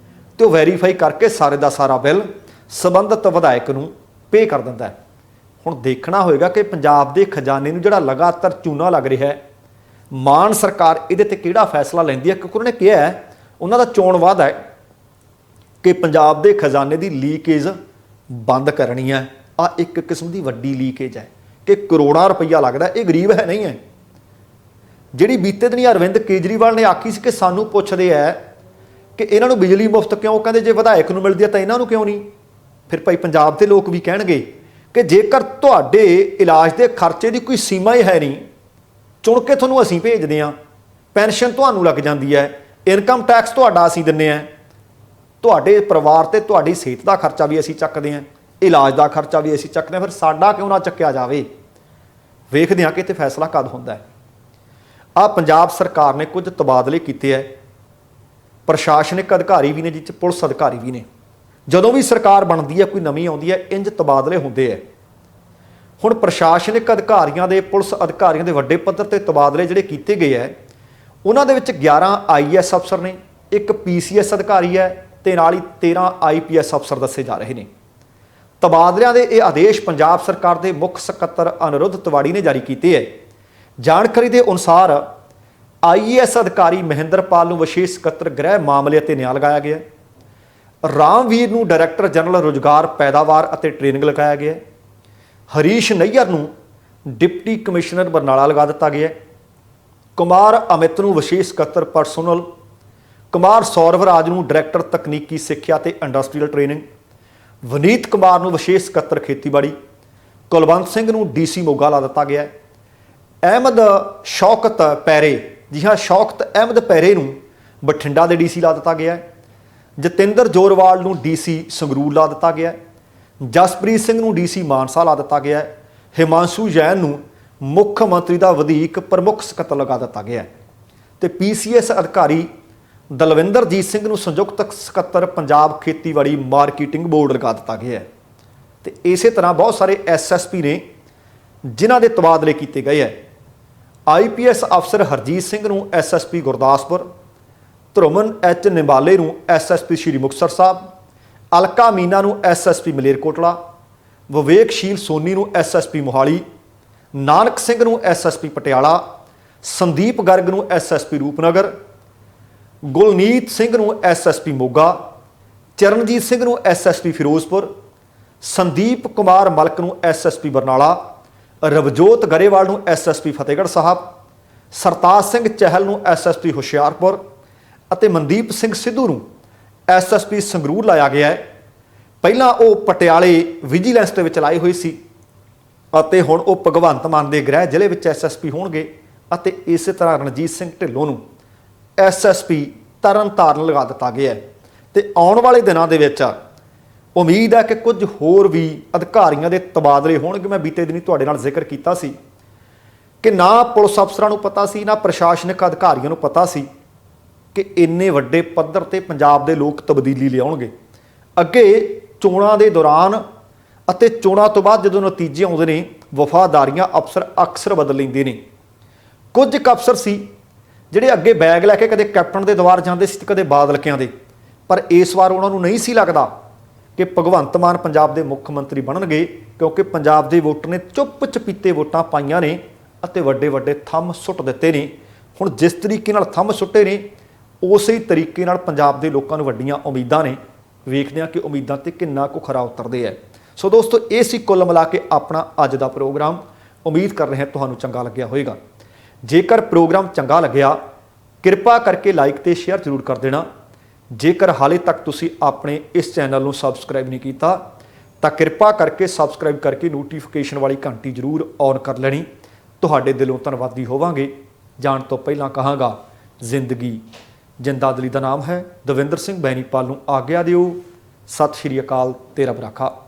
ਤੇ ਉਹ ਵੈਰੀਫਾਈ ਕਰਕੇ ਸਾਰੇ ਦਾ ਸਾਰਾ ਬਿੱਲ ਸੰਬੰਧਿਤ ਵਿਧਾਇਕ ਨੂੰ ਪੇ ਕਰ ਦਿੰਦਾ ਹੈ। ਹੁਣ ਦੇਖਣਾ ਹੋਏਗਾ ਕਿ ਪੰਜਾਬ ਦੇ ਖਜ਼ਾਨੇ ਨੂੰ ਜਿਹੜਾ ਲਗਾਤਾਰ ਚੂਨਾ ਲੱਗ ਰਿਹਾ ਹੈ, ਮਾਨ ਸਰਕਾਰ ਇਹਦੇ ਤੇ ਕਿਹੜਾ ਫੈਸਲਾ ਲੈਂਦੀ ਹੈ, ਕਿਉਂਕਿ ਉਹਨਾਂ ਨੇ ਕਿਹਾ ਹੈ, ਉਹਨਾਂ ਦਾ ਚੋਣ ਵਾਅਦਾ ਹੈ ਕਿ ਪੰਜਾਬ ਦੇ ਖਜ਼ਾਨੇ ਦੀ ਲੀਕੇਜ ਬੰਦ ਕਰਨੀ ਹੈ। ਆ ਇੱਕ ਕਿਸਮ ਦੀ ਵੱਡੀ ਲੀਕੇਜ ਹੈ ਕਿ ਕਰੋੜਾਂ ਰੁਪਈਆ ਲੱਗਦਾ। ਇਹ ਗਰੀਬ ਹੈ ਨਹੀਂ ਹੈ। ਜਿਹੜੀ ਬੀਤੇ ਦਿਨੀ ਅਰਵਿੰਦ ਕੇਜਰੀਵਾਲ ਨੇ ਆਖੀ ਸੀ ਕਿ ਸਾਨੂੰ ਪੁੱਛਦੇ ਹੈ ਕਿ ਇਹਨਾਂ ਨੂੰ ਬਿਜਲੀ ਮੁਫਤ ਕਿਉਂ, ਕਹਿੰਦੇ ਜੇ ਵਿਧਾਇਕ ਨੂੰ ਮਿਲਦੀ ਹੈ ਤਾਂ ਇਹਨਾਂ ਨੂੰ ਕਿਉਂ ਨਹੀਂ। ਫਿਰ ਭਾਈ ਪੰਜਾਬ ਦੇ ਲੋਕ ਵੀ ਕਹਿਣਗੇ ਕਿ ਜੇਕਰ ਤੁਹਾਡੇ ਇਲਾਜ ਦੇ ਖਰਚੇ ਦੀ ਕੋਈ ਸੀਮਾ ਹੀ ਹੈ ਨਹੀਂ, ਚੁਣ ਕੇ ਤੁਹਾਨੂੰ ਅਸੀਂ ਭੇਜਦੇ ਹਾਂ, ਪੈਨਸ਼ਨ ਤੁਹਾਨੂੰ ਲੱਗ ਜਾਂਦੀ ਹੈ, ਇਨਕਮ ਟੈਕਸ ਤੁਹਾਡਾ ਅਸੀਂ ਦਿੰਦੇ ਹਾਂ, ਤੁਹਾਡੇ ਪਰਿਵਾਰ ਤੇ ਤੁਹਾਡੀ ਸਿਹਤ ਦਾ ਖਰਚਾ ਵੀ ਅਸੀਂ ਚੱਕਦੇ ਹਾਂ, ਇਲਾਜ ਦਾ ਖਰਚਾ ਵੀ ਅਸੀਂ ਚੱਕਦੇ ਹਾਂ, ਫਿਰ ਸਾਡਾ ਕਿਉਂ ਨਾ ਚੱਕਿਆ ਜਾਵੇ। ਵੇਖਦੇ ਹਾਂ ਕਿ ਇੱਥੇ ਫੈਸਲਾ ਕਦ ਹੁੰਦਾ ਹੈ। ਆ ਪੰਜਾਬ ਸਰਕਾਰ ਨੇ ਕੁਝ ਤਬਾਦਲੇ ਕੀਤੇ ਹੈ, ਪ੍ਰਸ਼ਾਸਨਿਕ ਅਧਿਕਾਰੀ ਵੀ ਨੇ, ਜਿਸ 'ਚ ਪੁਲਿਸ ਅਧਿਕਾਰੀ ਵੀ ਨੇ। ਜਦੋਂ ਵੀ ਸਰਕਾਰ ਬਣਦੀ ਹੈ, ਕੋਈ ਨਵੀਂ ਆਉਂਦੀ ਹੈ, ਇੰਜ ਤਬਾਦਲੇ ਹੁੰਦੇ ਹੈ। ਹੁਣ ਪ੍ਰਸ਼ਾਸਨਿਕ ਅਧਿਕਾਰੀਆਂ ਦੇ, ਪੁਲਿਸ ਅਧਿਕਾਰੀਆਂ ਦੇ ਵੱਡੇ ਪੱਧਰ ਤੇ ਤਬਾਦਲੇ ਜਿਹੜੇ ਕੀਤੇ ਗਏ ਹੈ, ਉਹਨਾਂ ਦੇ ਵਿੱਚ 11 IAS ਅਫਸਰ ਨੇ, ਇੱਕ PCS ਅਧਿਕਾਰੀ ਹੈ ਤੇ ਨਾਲ ਹੀ 13 IPS ਅਫਸਰ ਦੱਸੇ ਜਾ ਰਹੇ ਨੇ। ਤਬਾਦਲਿਆਂ ਦੇ ਇਹ ਆਦੇਸ਼ ਪੰਜਾਬ ਸਰਕਾਰ ਦੇ ਮੁੱਖ ਸਕੱਤਰ ਅਨਿਰੁੱਧ ਤਿਵਾੜੀ ਨੇ ਜਾਰੀ ਕੀਤੇ ਹੈ। ਜਾਣਕਾਰੀ ਦੇ ਅਨੁਸਾਰ IAS ਅਧਿਕਾਰੀ ਮਹਿੰਦਰਪਾਲ ਨੂੰ ਵਿਸ਼ੇਸ਼ ਸਕੱਤਰ ਗ੍ਰਹਿ ਮਾਮਲੇ ਅਤੇ ਨਿਆਂ ਲਗਾਇਆ ਗਿਆ। ਰਾਮਵੀਰ ਨੂੰ ਡਾਇਰੈਕਟਰ ਜਨਰਲ ਰੁਜ਼ਗਾਰ, ਪੈਦਾਵਾਰ ਅਤੇ ਟ੍ਰੇਨਿੰਗ ਲਗਾਇਆ ਗਿਆ। ਹਰੀਸ਼ ਨਈਅਰ ਨੂੰ ਡਿਪਟੀ ਕਮਿਸ਼ਨਰ ਬਰਨਾਲਾ ਲਗਾ ਦਿੱਤਾ ਗਿਆ। ਕੁਮਾਰ ਅਮਿਤ ਨੂੰ ਵਿਸ਼ੇਸ਼ ਸਕੱਤਰ ਪਰਸੋਨਲ, ਕੁਮਾਰ ਸੌਰਵਰਾਜ ਨੂੰ ਡਾਇਰੈਕਟਰ ਤਕਨੀਕੀ ਸਿੱਖਿਆ ਤੇ ਇੰਡਸਟਰੀਅਲ ਟ੍ਰੇਨਿੰਗ, ਵਨੀਤ ਕੁਮਾਰ ਨੂੰ ਵਿਸ਼ੇਸ਼ ਸਕੱਤਰ ਖੇਤੀਬਾੜੀ, ਕੁਲਵੰਤ ਸਿੰਘ ਨੂੰ DC ਮੋਗਾ ਲਾ ਦਿੱਤਾ ਗਿਆ। ਅਹਿਮਦ ਸ਼ੌਕਤ ਪੈਰੇ, ਜੀ ਹਾਂ, ਸ਼ੌਕਤ ਅਹਿਮਦ ਪੈਰੇ ਨੂੰ ਬਠਿੰਡਾ ਦੇ DC ਲਾ ਦਿੱਤਾ ਗਿਆ। ਜਤਿੰਦਰ ਜੋਰਵਾਲ ਨੂੰ DC ਸੰਗਰੂਰ ਲਾ ਦਿੱਤਾ ਗਿਆ। ਜਸਪ੍ਰੀਤ ਸਿੰਘ ਨੂੰ DC ਮਾਨਸਾ ਲਾ ਦਿੱਤਾ ਗਿਆ। ਹਿਮਾਂਸ਼ੂ ਜੈਨ ਨੂੰ ਮੁੱਖ ਮੰਤਰੀ ਦਾ ਵਧੀਕ ਪ੍ਰਮੁੱਖ ਸਕੱਤਰ ਲਗਾ ਦਿੱਤਾ ਗਿਆ ਤੇ PCS ਅਧਿਕਾਰੀ ਦਲਵਿੰਦਰਜੀਤ ਸਿੰਘ ਨੂੰ ਸੰਯੁਕਤ ਸਕੱਤਰ ਪੰਜਾਬ ਖੇਤੀਬਾੜੀ ਮਾਰਕੀਟਿੰਗ ਬੋਰਡ ਲਗਾ ਦਿੱਤਾ ਗਿਆ ਹੈ। ਤੇ ਇਸੇ ਤਰ੍ਹਾਂ ਬਹੁਤ ਸਾਰੇ SSP ਨੇ ਜਿਨ੍ਹਾਂ ਦੇ ਤਬਾਦਲੇ ਕੀਤੇ ਗਏ ਹੈ। IPS ਅਫਸਰ ਹਰਜੀਤ ਸਿੰਘ ਨੂੰ SSP ਗੁਰਦਾਸਪੁਰ, ਧਰੁਮਨ H ਨਿੰਬਾਲੇ ਨੂੰ SSP ਸ਼੍ਰੀ ਮੁਕਤਸਰ ਸਾਹਿਬ, ਅਲਕਾ ਮੀਨਾ ਨੂੰ SSP ਮਲੇਰਕੋਟਲਾ, ਵਿਵੇਕਸ਼ੀਲ ਸੋਨੀ ਨੂੰ SSP ਮੋਹਾਲੀ, ਨਾਨਕ ਸਿੰਘ ਨੂੰ SSP ਪਟਿਆਲਾ, ਸੰਦੀਪ ਗਰਗ ਨੂੰ SSP ਰੂਪਨਗਰ, ਗੁਲਨੀਤ ਸਿੰਘ ਨੂੰ SSP ਮੋਗਾ, ਚਰਨਜੀਤ ਸਿੰਘ ਨੂੰ SSP ਫਿਰੋਜ਼ਪੁਰ, ਸੰਦੀਪ ਕੁਮਾਰ ਮਲਕ ਨੂੰ SSP ਬਰਨਾਲਾ, ਰਵਜੋਤ ਗਰੇਵਾਲ ਨੂੰ SSP ਫਤਿਹਗੜ੍ਹ ਸਾਹਿਬ, ਸਰਤਾਜ ਸਿੰਘ ਚਹਿਲ ਨੂੰ SSP ਹੁਸ਼ਿਆਰਪੁਰ ਅਤੇ ਮਨਦੀਪ ਸਿੰਘ ਸਿੱਧੂ ਨੂੰ SSP ਸੰਗਰੂਰ ਲਾਇਆ ਗਿਆ ਹੈ। ਪਹਿਲਾਂ ਉਹ ਪਟਿਆਲੇ ਵਿਜੀਲੈਂਸ ਦੇ ਵਿੱਚ ਲਾਏ ਹੋਏ ਸੀ ਅਤੇ ਹੁਣ ਉਹ ਭਗਵੰਤ ਮਾਨ ਦੇ ਗ੍ਰਹਿ ਜ਼ਿਲ੍ਹੇ ਵਿੱਚ SSP ਹੋਣਗੇ ਅਤੇ ਇਸੇ ਤਰ੍ਹਾਂ ਰਣਜੀਤ ਸਿੰਘ ਢਿੱਲੋਂ ਨੂੰ SSP ਤਰਨਤਾਰਨ ਲਗਾ ਦਿੱਤਾ ਗਿਆ ਹੈ। ਤੇ ਆਉਣ ਵਾਲੇ ਦਿਨਾਂ ਦੇ ਵਿੱਚ ਉਮੀਦ ਹੈ ਕਿ ਕੁਝ ਹੋਰ ਵੀ ਅਧਿਕਾਰੀਆਂ ਦੇ ਤਬਾਦਲੇ ਹੋਣਗੇ। ਮੈਂ ਬੀਤੇ ਦਿਨੀ ਤੁਹਾਡੇ ਨਾਲ ਜ਼ਿਕਰ ਕੀਤਾ ਸੀ ਕਿ ਨਾ ਪੁਲਿਸ ਅਫਸਰਾਂ ਨੂੰ ਪਤਾ ਸੀ, ਨਾ ਪ੍ਰਸ਼ਾਸਨਿਕ ਅਧਿਕਾਰੀਆਂ ਨੂੰ ਪਤਾ ਸੀ ਕਿ ਇੰਨੇ ਵੱਡੇ ਪੱਧਰ ਤੇ ਪੰਜਾਬ ਦੇ ਲੋਕ ਤਬਦੀਲੀ ਲਿਆਉਣਗੇ। ਅੱਗੇ ਚੋਣਾਂ ਦੇ ਦੌਰਾਨ ਅਤੇ ਚੋਣਾਂ ਤੋਂ ਬਾਅਦ ਜਦੋਂ ਨਤੀਜੇ ਆਉਂਦੇ ਨੇ, ਵਫਾਦਾਰੀਆਂ ਅਫਸਰ ਅਕਸਰ ਬਦਲ ਲੈਂਦੇ ਨੇ। ਕੁਝ ਕੁ ਅਫਸਰ ਸੀ ਜਿਹੜੇ ਅੱਗੇ ਬੈਗ ਲੈ ਕੇ ਕਦੇ ਕੈਪਟਨ ਦੇ ਦਵਾਰ ਜਾਂਦੇ ਸੀ, ਕਦੇ ਬਾਦਲਕਿਆਂ ਦੇ, ਪਰ ਇਸ ਵਾਰ ਉਹਨਾਂ ਨੂੰ ਨਹੀਂ ਸੀ ਲੱਗਦਾ ਕਿ ਭਗਵੰਤ ਮਾਨ ਪੰਜਾਬ ਦੇ ਮੁੱਖ ਮੰਤਰੀ ਬਣਨਗੇ, ਕਿਉਂਕਿ ਪੰਜਾਬ ਦੇ ਵੋਟਰ ਨੇ ਚੁੱਪ ਚਪੀਤੇ ਵੋਟਾਂ ਪਾਈਆਂ ਨੇ ਅਤੇ ਵੱਡੇ ਵੱਡੇ ਥੰਮ ਸੁੱਟ ਦਿੱਤੇ ਨੇ। ਹੁਣ ਜਿਸ ਤਰੀਕੇ ਨਾਲ ਥੰਮ ਸੁੱਟੇ ਨੇ, ਉਸੇ ਤਰੀਕੇ ਨਾਲ ਪੰਜਾਬ ਦੇ ਲੋਕਾਂ ਨੂੰ ਵੱਡੀਆਂ ਉਮੀਦਾਂ ਨੇ। ਵੇਖਦੇ ਹਾਂ ਕਿ ਉਮੀਦਾਂ ਤੇ ਕਿੰਨਾ ਕੁ ਖਰਾ ਉਤਰਦੇ ਹੈ। ਸੋ ਦੋਸਤੋ, ਇਹ ਸੀ ਕੁੱਲ ਮਿਲਾ ਕੇ ਆਪਣਾ ਅੱਜ ਦਾ ਪ੍ਰੋਗਰਾਮ। ਉਮੀਦ ਕਰ ਰਹੇ ਹਾਂ ਤੁਹਾਨੂੰ ਚੰਗਾ ਲੱਗਿਆ ਹੋਵੇਗਾ। ਜੇਕਰ ਪ੍ਰੋਗਰਾਮ ਚੰਗਾ ਲੱਗਿਆ, ਕਿਰਪਾ ਕਰਕੇ ਲਾਈਕ ਤੇ ਸ਼ੇਅਰ ਜ਼ਰੂਰ ਕਰ ਦੇਣਾ। ਜੇਕਰ ਹਾਲੇ ਤੱਕ ਤੁਸੀਂ ਆਪਣੇ ਇਸ ਚੈਨਲ ਨੂੰ ਸਬਸਕ੍ਰਾਈਬ ਨਹੀਂ ਕੀਤਾ ਤਾਂ ਕਿਰਪਾ ਕਰਕੇ ਸਬਸਕ੍ਰਾਈਬ ਕਰਕੇ ਨੋਟੀਫਿਕੇਸ਼ਨ ਵਾਲੀ ਘੰਟੀ ਜ਼ਰੂਰ ਔਨ ਕਰ ਲੈਣੀ। ਤੁਹਾਡੇ ਦਿਲੋਂ ਧੰਨਵਾਦੀ ਹੋਵਾਂਗੇ। ਜਾਣ ਤੋਂ ਪਹਿਲਾਂ ਕਹਾਂਗਾ, ਜ਼ਿੰਦਗੀ ਜਿੰਦਾਦਲੀ ਦਾ ਨਾਮ ਹੈ। ਦਵਿੰਦਰ ਸਿੰਘ ਬੈਨੀਪਾਲ ਨੂੰ ਆਗਿਆ ਦਿਓ। ਸਤਿ ਸ਼੍ਰੀ ਅਕਾਲ। ਤੇਰਾ ਬਰਾਖਾ।